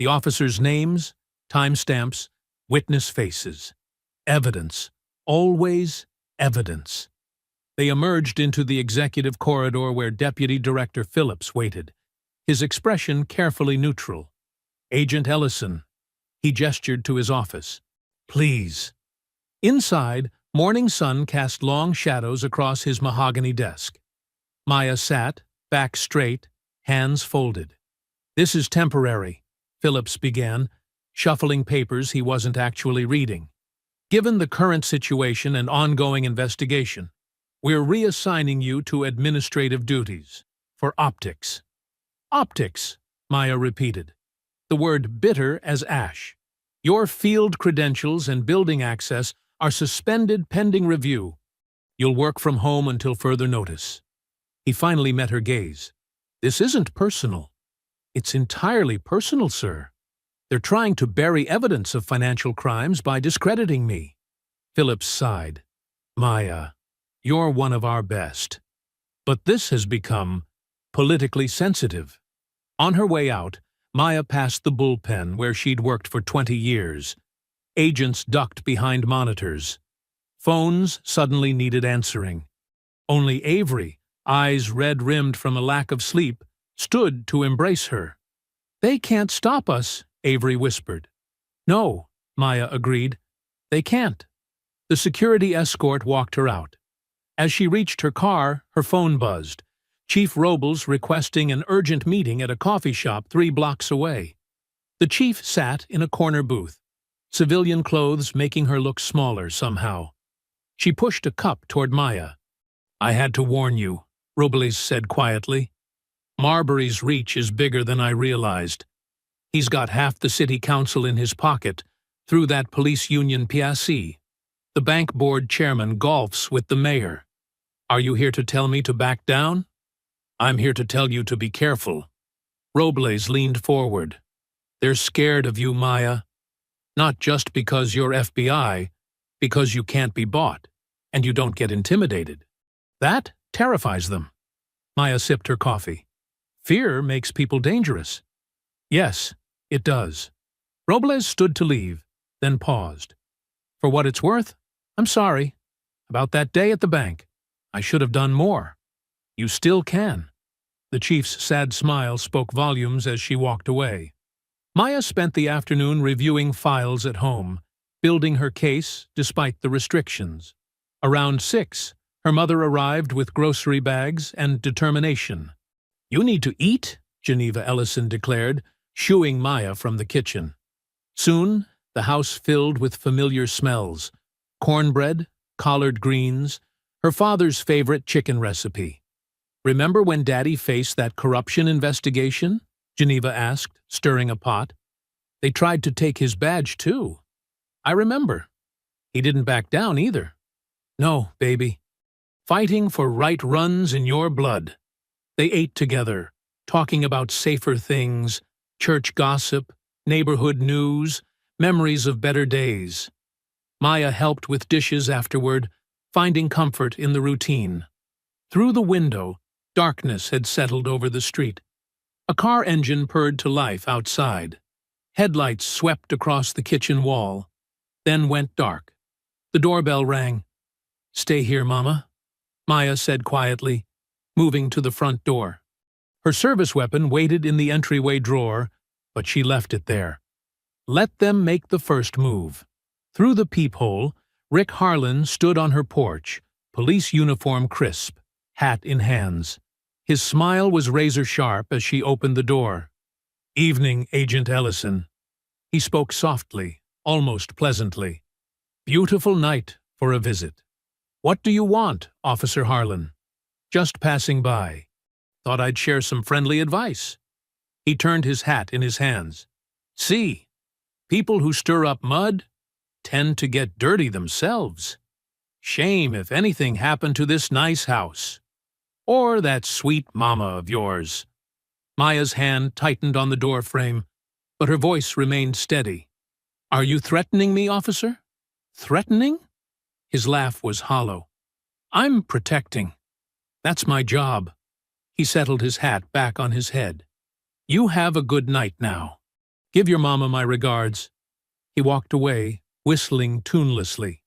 The officers' names, timestamps, witness faces. Evidence. Always evidence. They emerged into the executive corridor where Deputy Director Phillips waited, his expression carefully neutral. "Agent Ellison." He gestured to his office. "Please." Inside, morning sun cast long shadows across his mahogany desk. Maya sat, back straight, hands folded. "This is temporary," Phillips began, shuffling papers he wasn't actually reading. "Given the current situation and ongoing investigation, we're reassigning you to administrative duties for optics." "Optics," Maya repeated, the word bitter as ash. "Your field credentials and building access are suspended pending review. You'll work from home until further notice." He finally met her gaze. "This isn't personal." "It's entirely personal, sir. They're trying to bury evidence of financial crimes by discrediting me." Phillips sighed. "Maya, you're one of our best. But this has become politically sensitive." On her way out, Maya passed the bullpen where she'd worked for 20 years. Agents ducked behind monitors. Phones suddenly needed answering. Only Avery, eyes red-rimmed from a lack of sleep, stood to embrace her. "They can't stop us," Avery whispered. "No," Maya agreed. "They can't." The security escort walked her out. As she reached her car, her phone buzzed. Chief Robles requesting an urgent meeting at a coffee shop 3 blocks away. The chief sat in a corner booth, civilian clothes making her look smaller somehow. She pushed a cup toward Maya. "I had to warn you," Robles said quietly. "Marbury's reach is bigger than I realized. He's got half the city council in his pocket through that police union PSC. The bank board chairman golfs with the mayor. Are you here to tell me to back down?" "I'm here to tell you to be careful." Robles leaned forward. "They're scared of you, Maya. Not just because you're FBI, because you can't be bought, and you don't get intimidated. That terrifies them." Maya sipped her coffee. "Fear makes people dangerous." "Yes, it does." Robles stood to leave, then paused. "For what it's worth, I'm sorry. About that day at the bank. I should have done more." "You still can." The chief's sad smile spoke volumes as she walked away. Maya spent the afternoon reviewing files at home, building her case despite the restrictions. Around 6, her mother arrived with grocery bags and determination. "You need to eat," Geneva Ellison declared, shooing Maya from the kitchen. Soon, the house filled with familiar smells: cornbread, collard greens, her father's favorite chicken recipe. "Remember when Daddy faced that corruption investigation?" Geneva asked, stirring a pot. "They tried to take his badge, too." "I remember. He didn't back down, either." "No, baby. Fighting for right runs in your blood." They ate together, talking about safer things, church gossip, neighborhood news, memories of better days. Maya helped with dishes afterward, finding comfort in the routine. Through the window, darkness had settled over the street. A car engine purred to life outside. Headlights swept across the kitchen wall, then went dark. The doorbell rang. "Stay here, Mama," Maya said quietly, moving to the front door. Her service weapon waited in the entryway drawer, but she left it there. Let them make the first move. Through the peephole, Rick Harlan stood on her porch, police uniform crisp, hat in hands. His smile was razor-sharp as she opened the door. "Evening, Agent Ellison." He spoke softly, almost pleasantly. "Beautiful night for a visit." "What do you want, Officer Harlan?" "Just passing by. Thought I'd share some friendly advice." He turned his hat in his hands. See, people who stir up mud tend to get dirty themselves. Shame if anything happened to this nice house. Or that sweet mama of yours. Maya's hand tightened on the door frame, but her voice remained steady. Are you threatening me, officer? Threatening? His laugh was hollow. I'm protecting. That's my job. He settled his hat back on his head. You have a good night now. Give your mama my regards. He walked away, whistling tunelessly.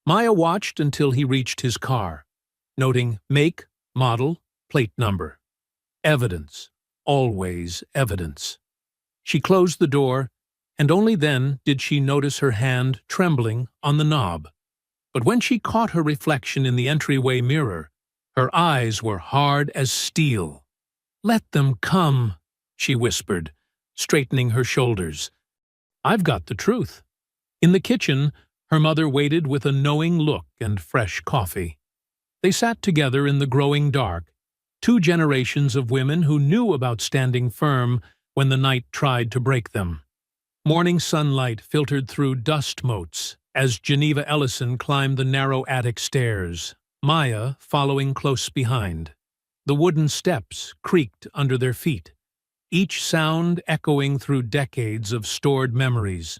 Maya watched until he reached his car, noting make, model, plate number. Evidence. Always evidence. She closed the door, and only then did she notice her hand trembling on the knob. But when she caught her reflection in the entryway mirror, her eyes were hard as steel. Let them come, she whispered, straightening her shoulders. I've got the truth. In the kitchen, her mother waited with a knowing look and fresh coffee. They sat together in the growing dark, two generations of women who knew about standing firm when the night tried to break them. Morning sunlight filtered through dust motes as Geneva Ellison climbed the narrow attic stairs, Maya following close behind. The wooden steps creaked under their feet, each sound echoing through decades of stored memories.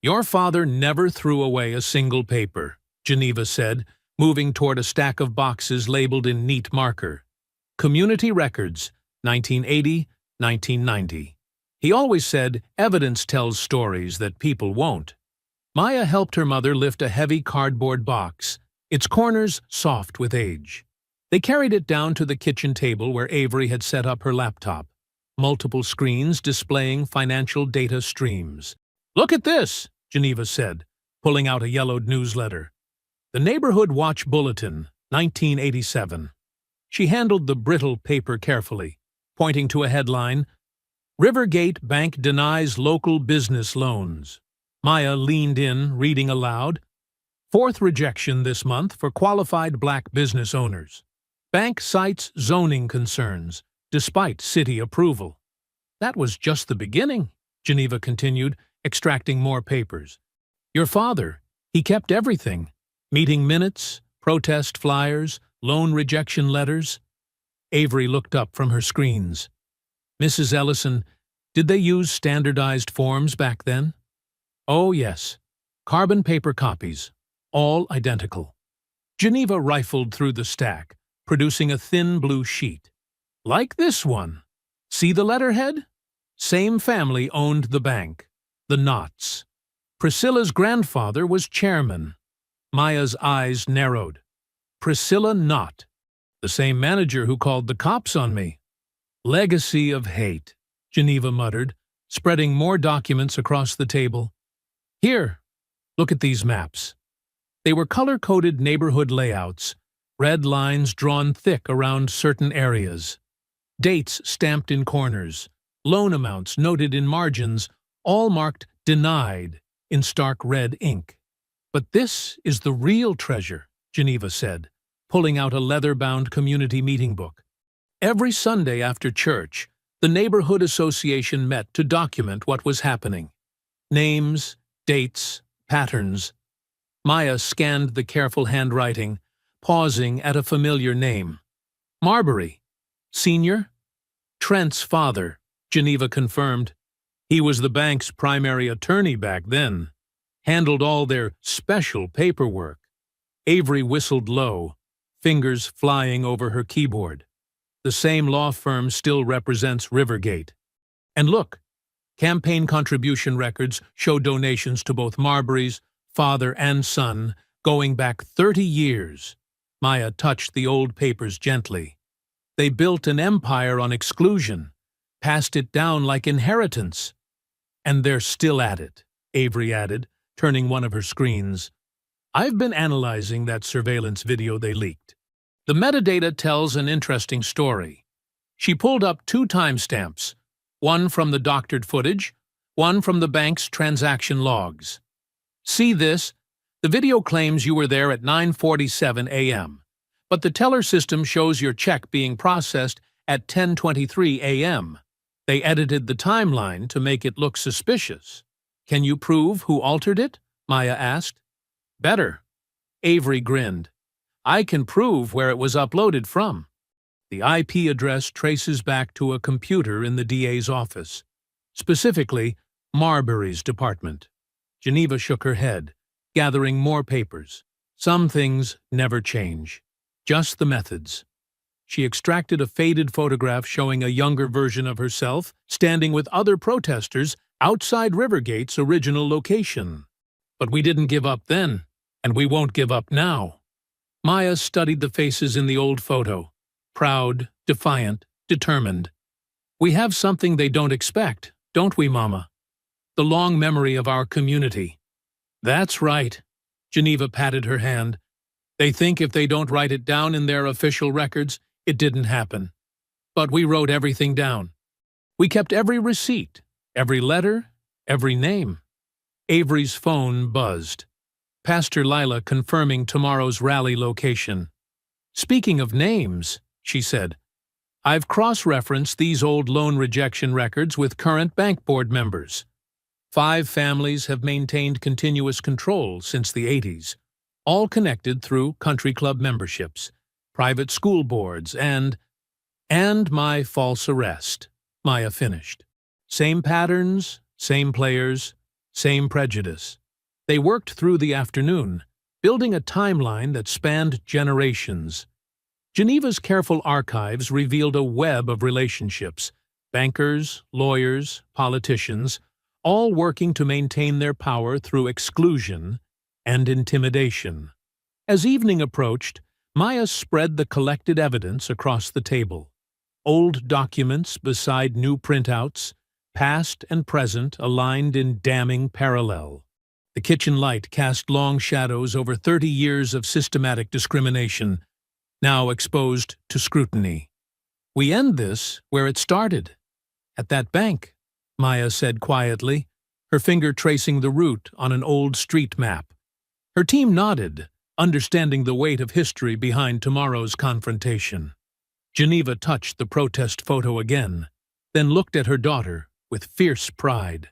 Your father never threw away a single paper, Geneva said, moving toward a stack of boxes labeled in neat marker. Community Records, 1980, 1990. He always said, evidence tells stories that people won't. Maya helped her mother lift a heavy cardboard box, its corners soft with age. They carried it down to the kitchen table where Avery had set up her laptop, multiple screens displaying financial data streams. Look at this, Geneva said, pulling out a yellowed newsletter. The Neighborhood Watch Bulletin, 1987. She handled the brittle paper carefully, pointing to a headline, Rivergate Bank Denies Local Business Loans. Maya leaned in, reading aloud. Fourth rejection this month for qualified black business owners. Bank cites zoning concerns, despite city approval. That was just the beginning, Geneva continued, extracting more papers. Your father, he kept everything. Meeting minutes, protest flyers, loan rejection letters. Avery looked up from her screens. Mrs. Ellison, did they use standardized forms back then? Oh, yes. Carbon paper copies, all identical. Geneva rifled through the stack, producing a thin blue sheet. Like this one. See the letterhead? Same family owned the bank, the Knotts. Priscilla's grandfather was chairman. Maya's eyes narrowed. Priscilla Knott, the same manager who called the cops on me. Legacy of hate, Geneva muttered, spreading more documents across the table. Here, look at these maps. They were color-coded neighborhood layouts, red lines drawn thick around certain areas. Dates stamped in corners, loan amounts noted in margins, all marked denied in stark red ink. But this is the real treasure, Geneva said, pulling out a leather-bound community meeting book. Every Sunday after church, the neighborhood association met to document what was happening. Names, dates, patterns. Maya scanned the careful handwriting, pausing at a familiar name. Marbury. Senior? Trent's father, Geneva confirmed. He was the bank's primary attorney back then. Handled all their special paperwork. Avery whistled low, fingers flying over her keyboard. The same law firm still represents Rivergate. And look, campaign contribution records show donations to both Marbury's father and son going back 30 years. Maya touched the old papers gently. They built an empire on exclusion, passed it down like inheritance. And they're still at it, Avery added, turning one of her screens. I've been analyzing that surveillance video they leaked. The metadata tells an interesting story. She pulled up 2 timestamps, one from the doctored footage, one from the bank's transaction logs. See this? The video claims you were there at 9:47 a.m., but the teller system shows your check being processed at 10:23 a.m. They edited the timeline to make it look suspicious. Can you prove who altered it? Maya asked. Better. Avery grinned. I can prove where it was uploaded from. The IP address traces back to a computer in the DA's office, specifically Marbury's department. Geneva shook her head, gathering more papers. Some things never change, just the methods. She extracted a faded photograph showing a younger version of herself standing with other protesters outside Rivergate's original location. But we didn't give up then, and we won't give up now. Maya studied the faces in the old photo. Proud, defiant, determined. We have something they don't expect, don't we, Mama? The long memory of our community. That's right. Geneva patted her hand. They think if they don't write it down in their official records, it didn't happen. But we wrote everything down. We kept every receipt, every letter, every name. Avery's phone buzzed. Pastor Lila confirming tomorrow's rally location. Speaking of names, she said, I've cross-referenced these old loan rejection records with current bank board members. 5 families have maintained continuous control since the 80s, all connected through country club memberships, private school boards, and my false arrest, Maya finished. Same patterns, same players, same prejudice. They worked through the afternoon, building a timeline that spanned generations. Geneva's careful archives revealed a web of relationships, bankers, lawyers, politicians, all working to maintain their power through exclusion and intimidation. As evening approached, Maya spread the collected evidence across the table. Old documents beside new printouts, past and present aligned in damning parallel. The kitchen light cast long shadows over 30 years of systematic discrimination, now exposed to scrutiny. We end this where it started, at that bank, Maya said quietly, her finger tracing the route on an old street map. Her team nodded, understanding the weight of history behind tomorrow's confrontation. Geneva touched the protest photo again, then looked at her daughter with fierce pride.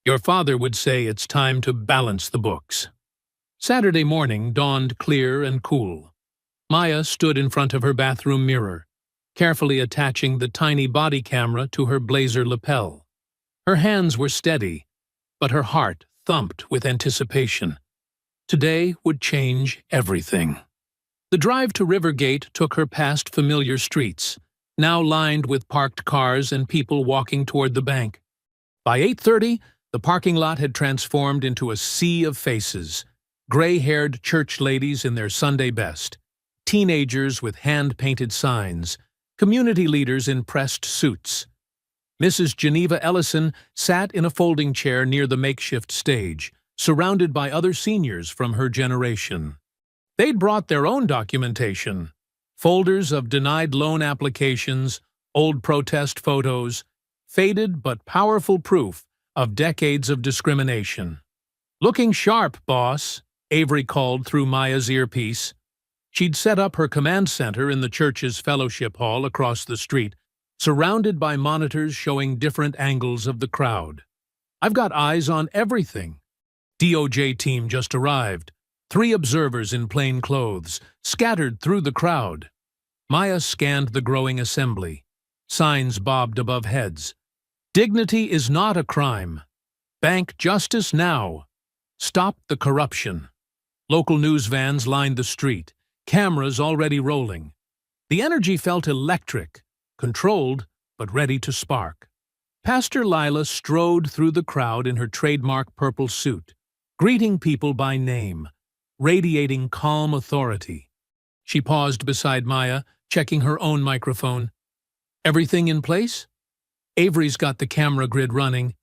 Your father would say it's time to balance the books. Saturday morning dawned clear and cool. Maya stood in front of her bathroom mirror, carefully attaching the tiny body camera to her blazer lapel. Her hands were steady, but her heart thumped with anticipation. Today would change everything. The drive to Rivergate took her past familiar streets, now lined with parked cars and people walking toward the bank. By 8:30, the parking lot had transformed into a sea of faces, gray-haired church ladies in their Sunday best, teenagers with hand-painted signs, community leaders in pressed suits. Mrs. Geneva Ellison sat in a folding chair near the makeshift stage, surrounded by other seniors from her generation. They'd brought their own documentation, folders of denied loan applications, old protest photos, faded but powerful proof of decades of discrimination. Looking sharp, boss, Avery called through Maya's earpiece. She'd set up her command center in the church's fellowship hall across the street, surrounded by monitors showing different angles of the crowd. I've got eyes on everything. DOJ team just arrived. 3 observers in plain clothes, scattered through the crowd. Maya scanned the growing assembly. Signs bobbed above heads. Dignity is not a crime. Bank justice now. Stop the corruption. Local news vans lined the street, cameras already rolling. The energy felt electric, controlled but ready to spark. Pastor Lila strode through the crowd in her trademark purple suit, greeting people by name, radiating calm authority. She paused beside Maya, checking her own microphone. Everything in place? Avery's got the camera grid running.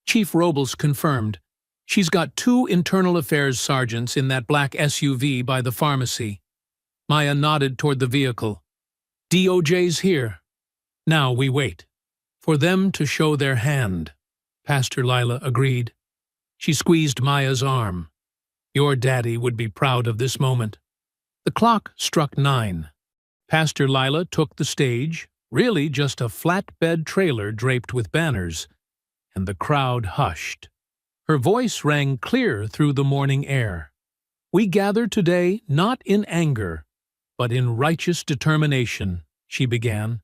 Chief Robles confirmed. She's got 2 internal affairs sergeants in that black SUV by the pharmacy. Maya nodded toward the vehicle. DOJ's here. Now we wait. For them to show their hand. Pastor Lila agreed. She squeezed Maya's arm. Your daddy would be proud of this moment. The clock struck 9. Pastor Lila took the stage, Really just a flatbed trailer draped with banners, and the crowd hushed. Her voice rang clear through the morning air. "We gather today not in anger, but in righteous determination," she began.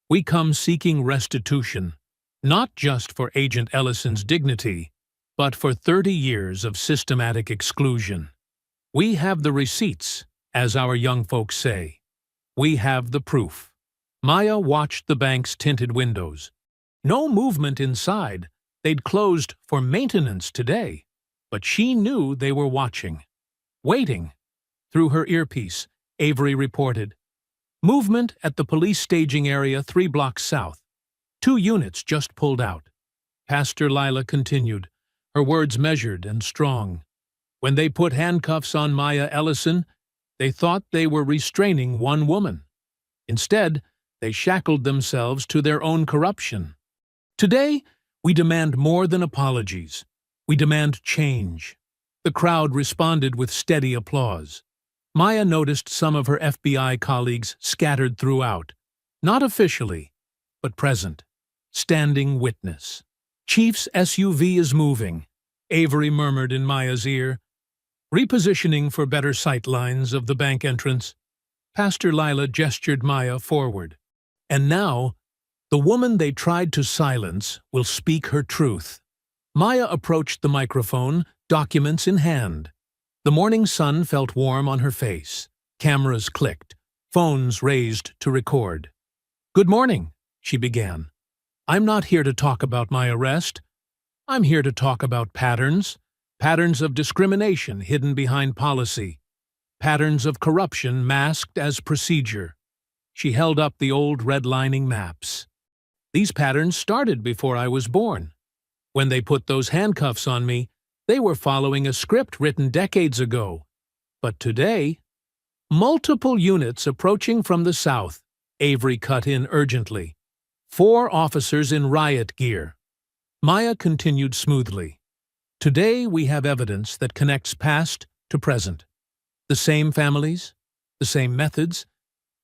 "We come seeking restitution, not just for Agent Ellison's dignity, but for 30 years of systematic exclusion. We have the receipts, as our young folks say. We have the proof." Maya watched the bank's tinted windows. No movement inside. They'd closed for maintenance today, but she knew they were watching. Waiting. Through her earpiece, Avery reported, "Movement at the police staging area 3 blocks south. 2 units just pulled out." Pastor Lila continued, her words measured and strong. "When they put handcuffs on Maya Ellison, they thought they were restraining one woman. Instead, they shackled themselves to their own corruption. Today, we demand more than apologies. We demand change." The crowd responded with steady applause. Maya noticed some of her FBI colleagues scattered throughout, not officially, but present, standing witness. "Chief's SUV is moving," Avery murmured in Maya's ear, "repositioning for better sight lines of the bank entrance." Pastor Lila gestured Maya forward. "And now, the woman they tried to silence will speak her truth." Maya approached the microphone, documents in hand. The morning sun felt warm on her face. Cameras clicked, phones raised to record. "Good morning," she began. "I'm not here to talk about my arrest. I'm here to talk about patterns of discrimination hidden behind policy, patterns of corruption masked as procedure." She held up the old redlining maps. "These patterns started before I was born. When they put those handcuffs on me, they were following a script written decades ago. But today, multiple units approaching from the south," Avery cut in urgently. 4 officers in riot gear. Maya continued smoothly. "Today we have evidence that connects past to present. The same families, the same methods,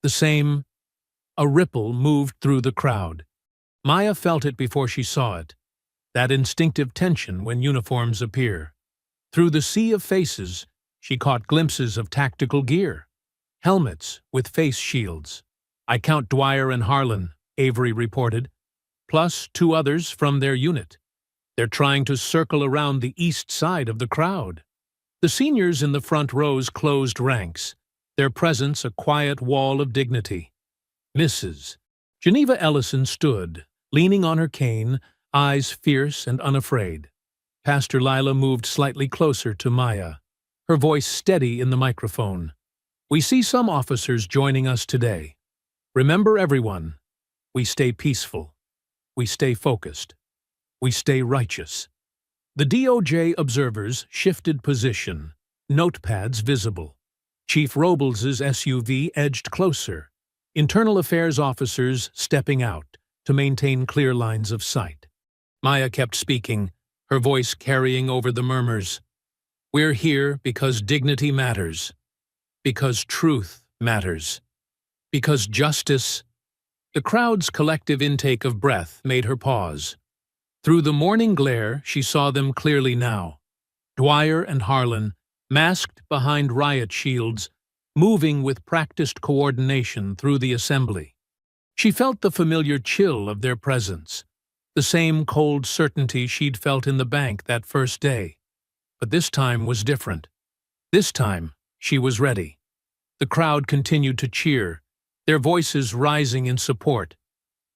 the same—" A ripple moved through the crowd. Maya felt it before she saw it, that instinctive tension when uniforms appear. Through the sea of faces, she caught glimpses of tactical gear, helmets with face shields. "I count Dwyer and Harlan," Avery reported, "plus 2 others from their unit. They're trying to circle around the east side of the crowd." The seniors in the front rows closed ranks, their presence a quiet wall of dignity. Mrs. Geneva Ellison stood, leaning on her cane, eyes fierce and unafraid. Pastor Lila moved slightly closer to Maya, her voice steady in the microphone. "We see some officers joining us today. Remember, everyone, we stay peaceful. We stay focused. We stay righteous." The DOJ observers shifted position, notepads visible. Chief Robles' SUV edged closer, internal affairs officers stepping out to maintain clear lines of sight. Maya kept speaking, her voice carrying over the murmurs. "We're here because dignity matters, because truth matters, because justice—" The crowd's collective intake of breath made her pause. Through the morning glare, she saw them clearly now. Dwyer and Harlan, masked behind riot shields, moving with practiced coordination through the assembly. She felt the familiar chill of their presence, the same cold certainty she'd felt in the bank that first day. But this time was different. This time, she was ready. The crowd continued to cheer, their voices rising in support.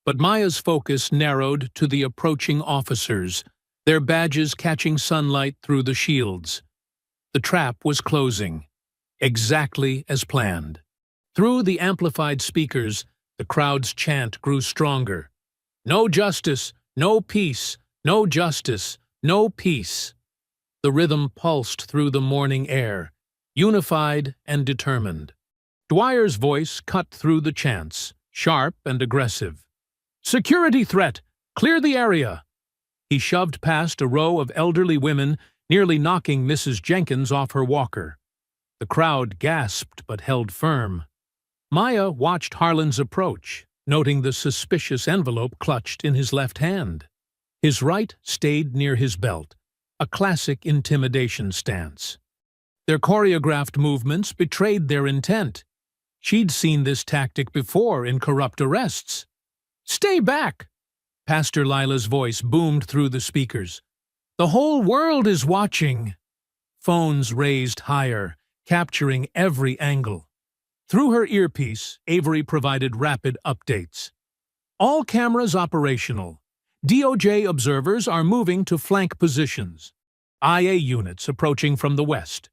But Maya's focus narrowed to the approaching officers, their badges catching sunlight through the shields. The trap was closing, exactly as planned. Through the amplified speakers, the crowd's chant grew stronger. "No justice, no peace, no justice, no peace." The rhythm pulsed through the morning air, unified and determined. Dwyer's voice cut through the chants, sharp and aggressive. "Security threat! Clear the area!" He shoved past a row of elderly women, nearly knocking Mrs. Jenkins off her walker. The crowd gasped but held firm. Maya watched Harlan's approach, noting the suspicious envelope clutched in his left hand. His right stayed near his belt, a classic intimidation stance. Their choreographed movements betrayed their intent. She'd seen this tactic before in corrupt arrests. "Stay back!" Pastor Lila's voice boomed through the speakers. "The whole world is watching." Phones raised higher, capturing every angle. Through her earpiece, Avery provided rapid updates. "All cameras operational. DOJ observers are moving to flank positions. IA units approaching from the west."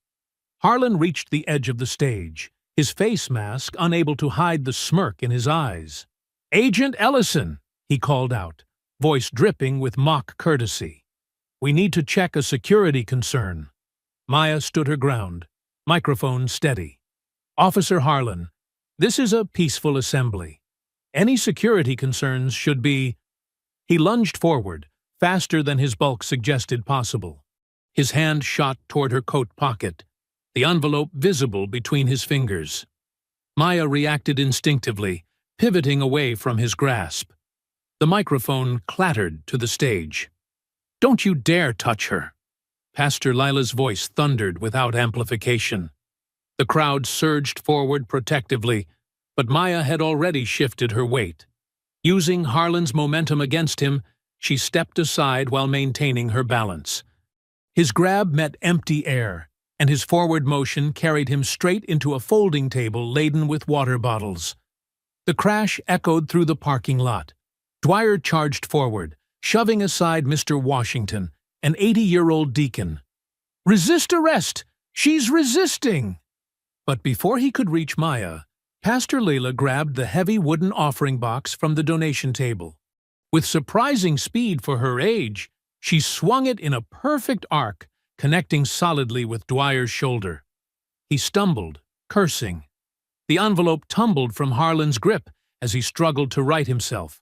Harlan reached the edge of the stage, his face mask unable to hide the smirk in his eyes. "Agent Ellison," he called out, voice dripping with mock courtesy. "We need to check a security concern." Maya stood her ground, microphone steady. "Officer Harlan, this is a peaceful assembly. Any security concerns should be—" He lunged forward, faster than his bulk suggested possible. His hand shot toward her coat pocket, the envelope visible between his fingers. Maya reacted instinctively, pivoting away from his grasp. The microphone clattered to the stage. "Don't you dare touch her!" Pastor Lila's voice thundered without amplification. The crowd surged forward protectively, but Maya had already shifted her weight. Using Harlan's momentum against him, she stepped aside while maintaining her balance. His grab met empty air, and his forward motion carried him straight into a folding table laden with water bottles. The crash echoed through the parking lot. Dwyer charged forward, shoving aside Mr. Washington, an 80-year-old deacon. "Resist arrest! She's resisting!" But before he could reach Maya, Pastor Leila grabbed the heavy wooden offering box from the donation table. With surprising speed for her age, she swung it in a perfect arc, connecting solidly with Dwyer's shoulder. He stumbled, cursing. The envelope tumbled from Harlan's grip as he struggled to right himself.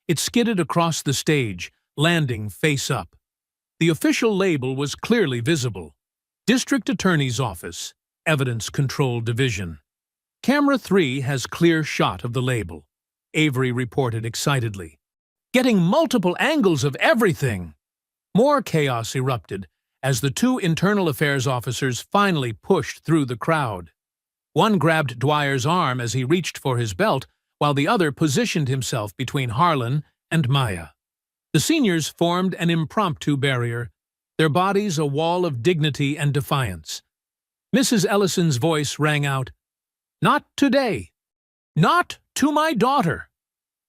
It skidded across the stage, landing face up. The official label was clearly visible. District Attorney's Office, Evidence Control Division. "Camera 3 has clear shot of the label," Avery reported excitedly. "Getting multiple angles of everything!" More chaos erupted as the two internal affairs officers finally pushed through the crowd. One grabbed Dwyer's arm as he reached for his belt, while the other positioned himself between Harlan and Maya. The seniors formed an impromptu barrier, their bodies a wall of dignity and defiance. Mrs. Ellison's voice rang out, "Not today! Not to my daughter!"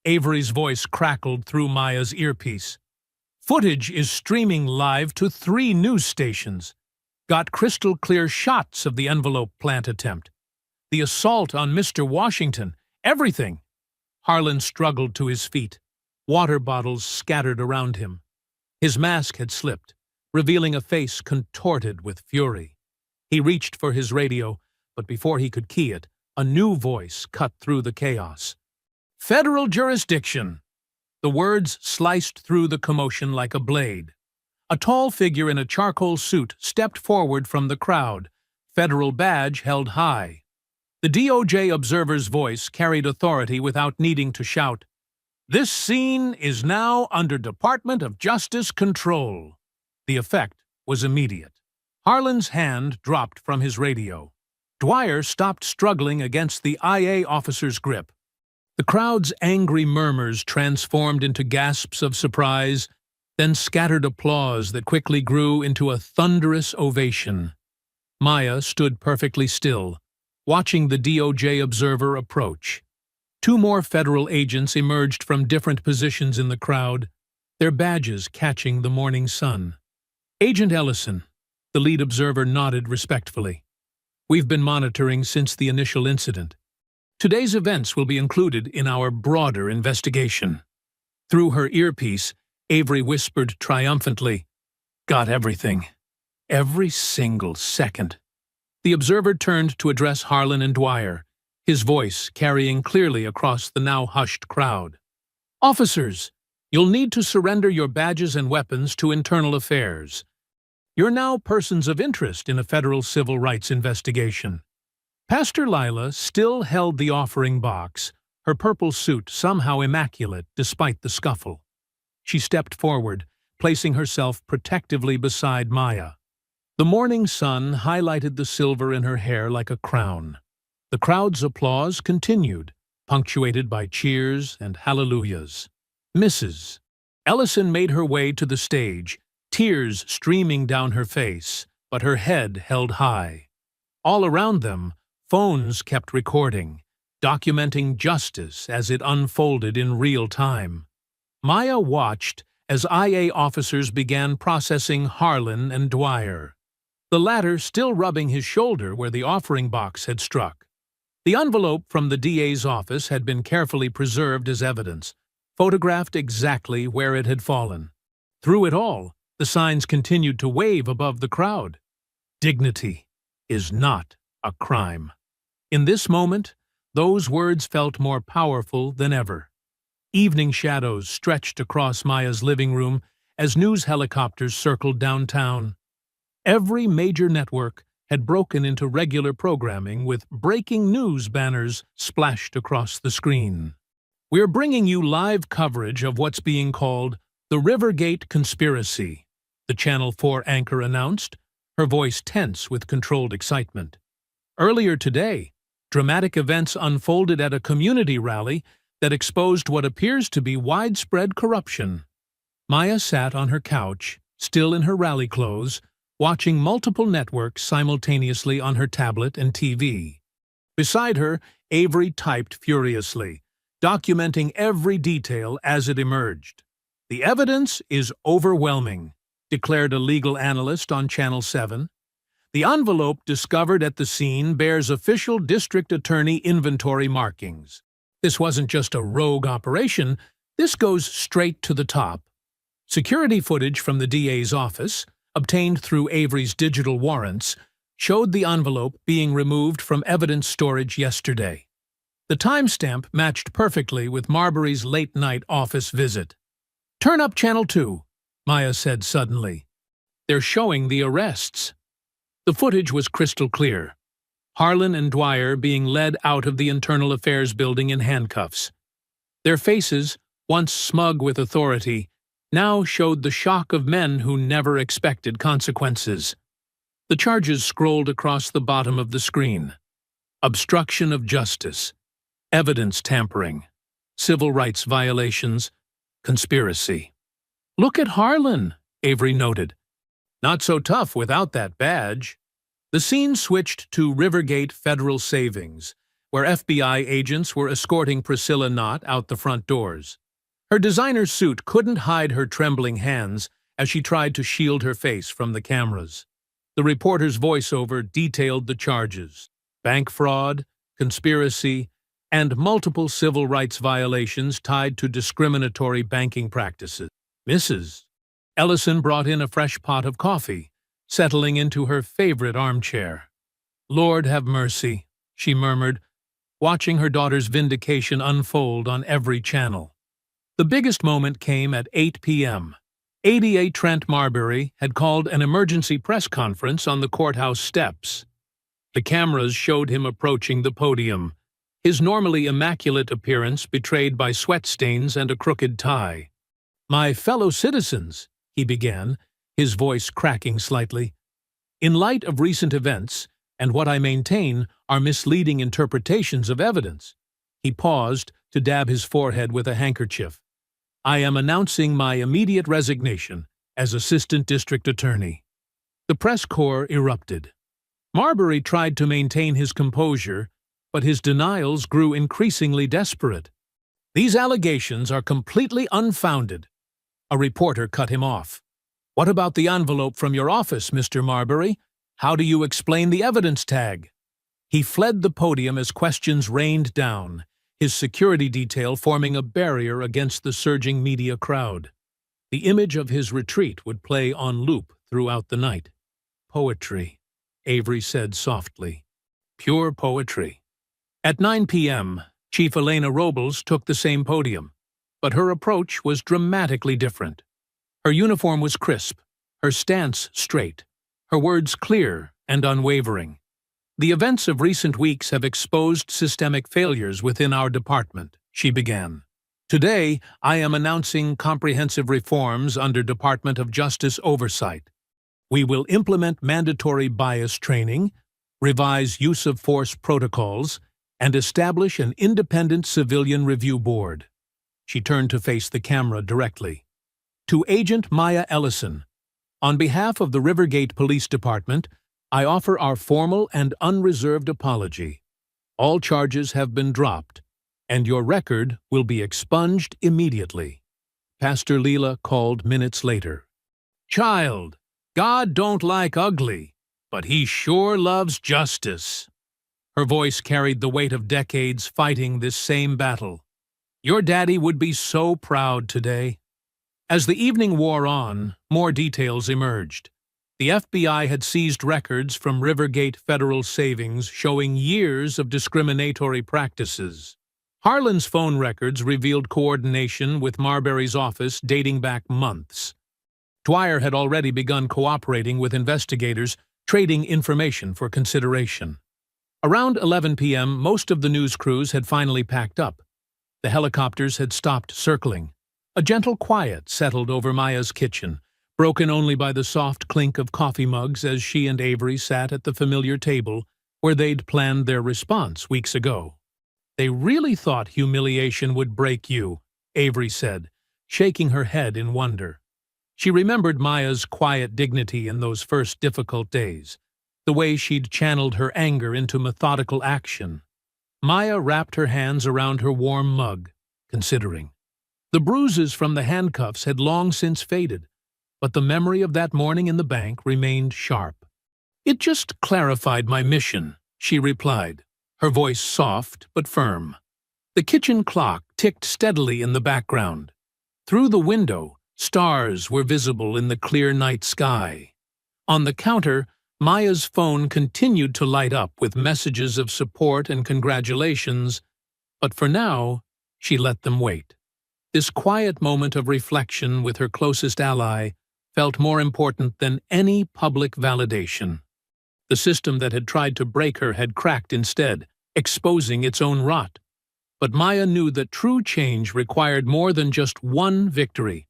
Avery's voice crackled through Maya's earpiece. "Footage is streaming live to 3 news stations. Got crystal-clear shots of the envelope plant attempt. The assault on Mr. Washington. Everything." Harlan struggled to his feet, water bottles scattered around him. His mask had slipped, revealing a face contorted with fury. He reached for his radio, but before he could key it, a new voice cut through the chaos. "Federal jurisdiction!" The words sliced through the commotion like a blade. A tall figure in a charcoal suit stepped forward from the crowd, federal badge held high. The DOJ observer's voice carried authority without needing to shout. "This scene is now under Department of Justice control." The effect was immediate. Harlan's hand dropped from his radio. Dwyer stopped struggling against the IA officer's grip. The crowd's angry murmurs transformed into gasps of surprise, then scattered applause that quickly grew into a thunderous ovation. Maya stood perfectly still, watching the DOJ observer approach. 2 more federal agents emerged from different positions in the crowd, their badges catching the morning sun. "Agent Ellison," the lead observer nodded respectfully. "We've been monitoring since the initial incident. Today's events will be included in our broader investigation." Through her earpiece, Avery whispered triumphantly, "Got everything. Every single second." The observer turned to address Harlan and Dwyer, his voice carrying clearly across the now hushed crowd. "Officers, you'll need to surrender your badges and weapons to Internal Affairs. You're now persons of interest in a federal civil rights investigation." Pastor Lila still held the offering box, her purple suit somehow immaculate despite the scuffle. She stepped forward, placing herself protectively beside Maya. The morning sun highlighted the silver in her hair like a crown. The crowd's applause continued, punctuated by cheers and hallelujahs. Mrs. Ellison made her way to the stage, tears streaming down her face, but her head held high. All around them, phones kept recording, documenting justice as it unfolded in real time. Maya watched as IA officers began processing Harlan and Dwyer, the latter still rubbing his shoulder where the offering box had struck. The envelope from the DA's office had been carefully preserved as evidence, photographed exactly where it had fallen. Through it all, the signs continued to wave above the crowd. Dignity is not a crime. In this moment, those words felt more powerful than ever. Evening shadows stretched across Maya's living room as news helicopters circled downtown. Every major network had broken into regular programming with breaking news banners splashed across the screen. We're bringing you live coverage of what's being called the Rivergate Conspiracy, the Channel 4 anchor announced, her voice tense with controlled excitement. Earlier today, dramatic events unfolded at a community rally that exposed what appears to be widespread corruption. Maya sat on her couch, still in her rally clothes, watching multiple networks simultaneously on her tablet and TV. Beside her, Avery typed furiously, documenting every detail as it emerged. "The evidence is overwhelming," declared a legal analyst on Channel 7. "The envelope discovered at the scene bears official district attorney inventory markings. This wasn't just a rogue operation, this goes straight to the top." Security footage from the DA's office, obtained through Avery's digital warrants, showed the envelope being removed from evidence storage yesterday. The timestamp matched perfectly with Marbury's late-night office visit. "Turn up Channel 2, Maya said suddenly. "They're showing the arrests." The footage was crystal clear. Harlan and Dwyer being led out of the Internal Affairs building in handcuffs. Their faces, once smug with authority, now showed the shock of men who never expected consequences. The charges scrolled across the bottom of the screen. Obstruction of justice, evidence tampering, civil rights violations, conspiracy. "Look at Harlan," Avery noted. "Not so tough without that badge." The scene switched to Rivergate Federal Savings, where FBI agents were escorting Priscilla Knott out the front doors. Her designer suit couldn't hide her trembling hands as she tried to shield her face from the cameras. The reporter's voiceover detailed the charges: bank fraud, conspiracy, and multiple civil rights violations tied to discriminatory banking practices. Mrs. Ellison brought in a fresh pot of coffee, settling into her favorite armchair. "Lord have mercy," she murmured, watching her daughter's vindication unfold on every channel. The biggest moment came at 8 p.m. ADA Trent Marbury had called an emergency press conference on the courthouse steps. The cameras showed him approaching the podium, his normally immaculate appearance betrayed by sweat stains and a crooked tie. "My fellow citizens," he began, his voice cracking slightly, "in light of recent events and what I maintain are misleading interpretations of evidence," he paused to dab his forehead with a handkerchief, "I am announcing my immediate resignation as Assistant District Attorney." The press corps erupted. Marbury tried to maintain his composure, but his denials grew increasingly desperate. "These allegations are completely unfounded." A reporter cut him off. "What about the envelope from your office, Mr. Marbury? How do you explain the evidence tag?" He fled the podium as questions rained down, his security detail forming a barrier against the surging media crowd. The image of his retreat would play on loop throughout the night. "Poetry," Avery said softly. "Pure poetry." At 9 p.m., Chief Elena Robles took the same podium, but her approach was dramatically different. Her uniform was crisp, her stance straight, her words clear and unwavering. The events of recent weeks have exposed systemic failures within our department, she began. Today, I am announcing comprehensive reforms under Department of Justice oversight. We will implement mandatory bias training, revise use of force protocols, and establish an independent civilian review board. She turned to face the camera directly. To Agent Maya Ellison, on behalf of the Rivergate Police Department, I offer our formal and unreserved apology. All charges have been dropped, and your record will be expunged immediately. Pastor Leela called minutes later. Child, God don't like ugly, but he sure loves justice. Her voice carried the weight of decades fighting this same battle. Your daddy would be so proud today. As the evening wore on, more details emerged. The FBI had seized records from Rivergate Federal Savings showing years of discriminatory practices. Harlan's phone records revealed coordination with Marbury's office dating back months. Dwyer had already begun cooperating with investigators, trading information for consideration. Around 11 p.m., most of the news crews had finally packed up. The helicopters had stopped circling. A gentle quiet settled over Maya's kitchen, broken only by the soft clink of coffee mugs as she and Avery sat at the familiar table where they'd planned their response weeks ago. They really thought humiliation would break you, Avery said, shaking her head in wonder. She remembered Maya's quiet dignity in those first difficult days, the way she'd channeled her anger into methodical action. Maya wrapped her hands around her warm mug, considering. The bruises from the handcuffs had long since faded, but the memory of that morning in the bank remained sharp. It just clarified my mission, she replied, her voice soft but firm. The kitchen clock ticked steadily in the background. Through the window, stars were visible in the clear night sky. On the counter, Maya's phone continued to light up with messages of support and congratulations, but for now, she let them wait. This quiet moment of reflection with her closest ally felt more important than any public validation. The system that had tried to break her had cracked instead, exposing its own rot. But Maya knew that true change required more than just one victory,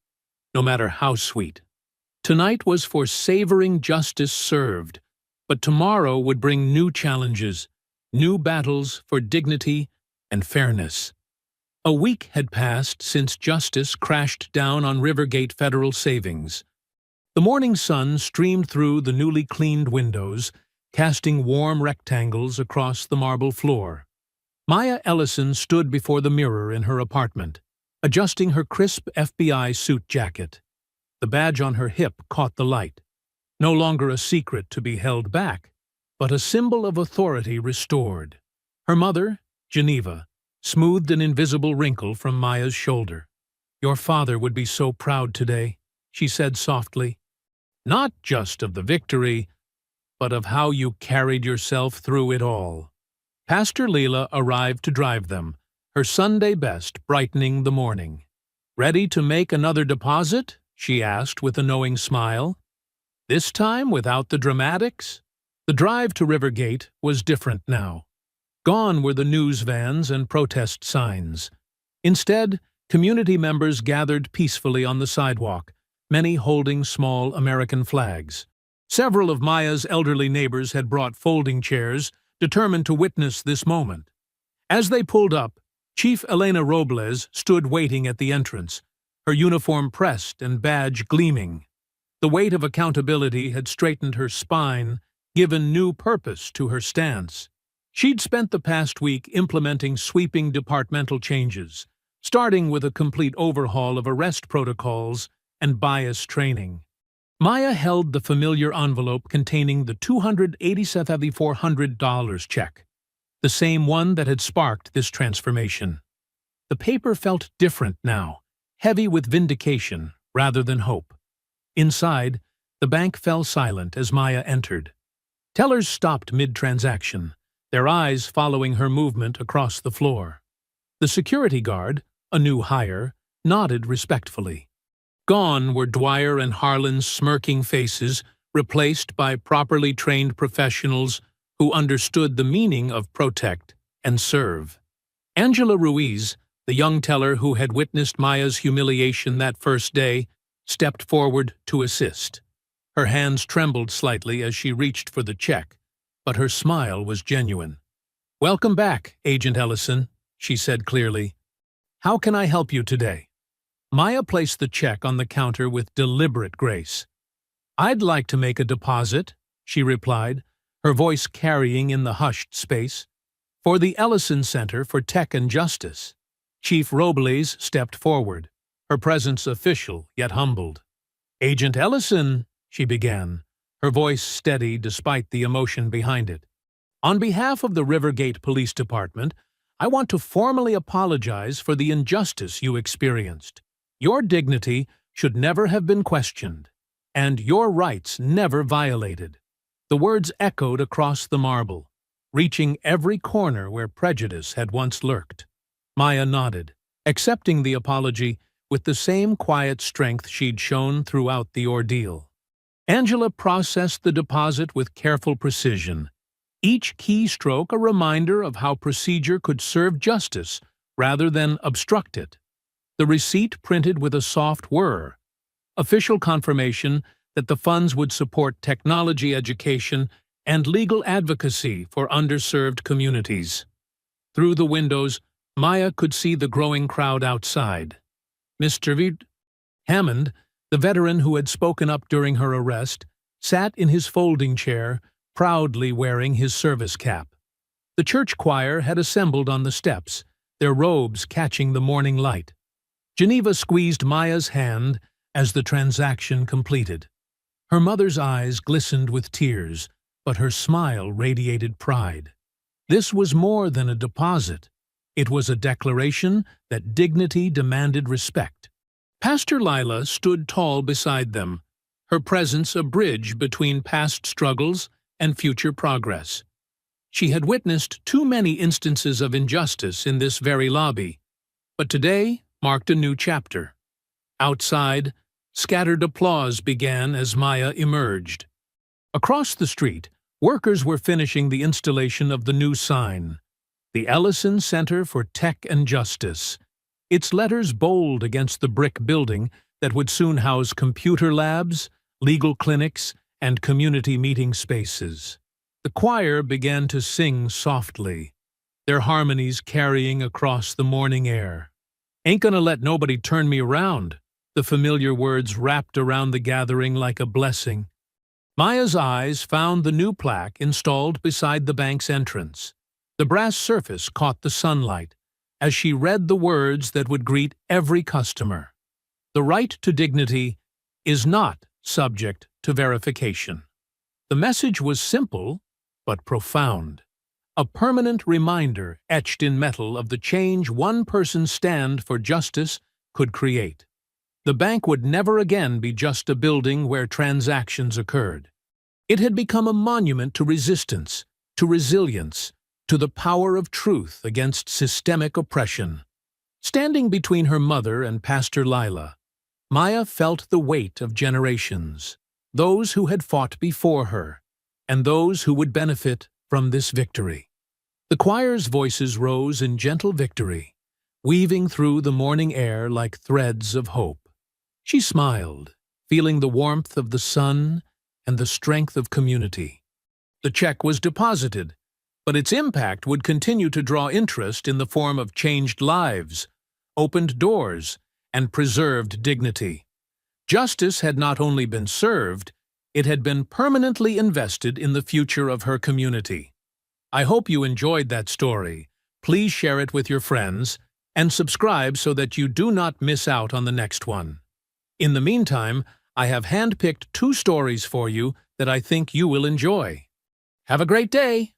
no matter how sweet. Tonight was for savoring justice served, but tomorrow would bring new challenges, new battles for dignity and fairness. A week had passed since justice crashed down on Rivergate Federal Savings. The morning sun streamed through the newly cleaned windows, casting warm rectangles across the marble floor. Maya Ellison stood before the mirror in her apartment, adjusting her crisp FBI suit jacket. The badge on her hip caught the light. No longer a secret to be held back, but a symbol of authority restored. Her mother, Geneva, smoothed an invisible wrinkle from Maya's shoulder. Your father would be so proud today, she said softly. Not just of the victory, but of how you carried yourself through it all. Pastor Leela arrived to drive them, her Sunday best brightening the morning. Ready to make another deposit? She asked with a knowing smile. This time without the dramatics? The drive to Rivergate was different now. Gone were the news vans and protest signs. Instead, community members gathered peacefully on the sidewalk, many holding small American flags. Several of Maya's elderly neighbors had brought folding chairs, determined to witness this moment. As they pulled up, Chief Elena Robles stood waiting at the entrance, her uniform pressed and badge gleaming. The weight of accountability had straightened her spine, given new purpose to her stance. She'd spent the past week implementing sweeping departmental changes, starting with a complete overhaul of arrest protocols and bias training. Maya held the familiar envelope containing the $287,400 check, the same one that had sparked this transformation. The paper felt different now, heavy with vindication rather than hope. Inside, the bank fell silent as Maya entered. Tellers stopped mid-transaction, their eyes following her movement across the floor. The security guard, a new hire, nodded respectfully. Gone were Dwyer and Harlan's smirking faces, replaced by properly trained professionals who understood the meaning of protect and serve. Angela Ruiz, the young teller who had witnessed Maya's humiliation that first day, stepped forward to assist. Her hands trembled slightly as she reached for the check, but her smile was genuine. "Welcome back, Agent Ellison," she said clearly. "How can I help you today?" Maya placed the check on the counter with deliberate grace. "I'd like to make a deposit," she replied, her voice carrying in the hushed space, "for the Ellison Center for Tech and Justice." Chief Robles stepped forward, her presence official yet humbled. "Agent Ellison," she began, her voice steady despite the emotion behind it. "On behalf of the Rivergate Police Department, I want to formally apologize for the injustice you experienced. Your dignity should never have been questioned, and your rights never violated." The words echoed across the marble, reaching every corner where prejudice had once lurked. Maya nodded, accepting the apology with the same quiet strength she'd shown throughout the ordeal. Angela processed the deposit with careful precision, each keystroke a reminder of how procedure could serve justice rather than obstruct it. The receipt printed with a soft whir, official confirmation that the funds would support technology education and legal advocacy for underserved communities. Through the windows, Maya could see the growing crowd outside. Mr. Hammond, the veteran who had spoken up during her arrest, sat in his folding chair, proudly wearing his service cap. The church choir had assembled on the steps, their robes catching the morning light. Geneva squeezed Maya's hand as the transaction completed. Her mother's eyes glistened with tears, but her smile radiated pride. This was more than a deposit. It was a declaration that dignity demanded respect. Pastor Lila stood tall beside them, her presence a bridge between past struggles and future progress. She had witnessed too many instances of injustice in this very lobby, but today marked a new chapter. Outside, scattered applause began as Maya emerged. Across the street, workers were finishing the installation of the new sign, the Ellison Center for Tech and Justice, its letters bold against the brick building that would soon house computer labs, legal clinics, and community meeting spaces. The choir began to sing softly, their harmonies carrying across the morning air. "Ain't gonna let nobody turn me around," the familiar words wrapped around the gathering like a blessing. Maya's eyes found the new plaque installed beside the bank's entrance. The brass surface caught the sunlight as she read the words that would greet every customer. "The right to dignity is not subject to verification." The message was simple, but profound. A permanent reminder etched in metal of the change one person's stand for justice could create. The bank would never again be just a building where transactions occurred. It had become a monument to resistance, to resilience, to the power of truth against systemic oppression. Standing between her mother and Pastor Lila, Maya felt the weight of generations, those who had fought before her, and those who would benefit from this victory. The choir's voices rose in gentle victory, weaving through the morning air like threads of hope. She smiled, feeling the warmth of the sun and the strength of community. The check was deposited, but its impact would continue to draw interest in the form of changed lives, opened doors, and preserved dignity. Justice had not only been served, it had been permanently invested in the future of her community. I hope you enjoyed that story. Please share it with your friends and subscribe so that you do not miss out on the next one. In the meantime, I have handpicked 2 stories for you that I think you will enjoy. Have a great day!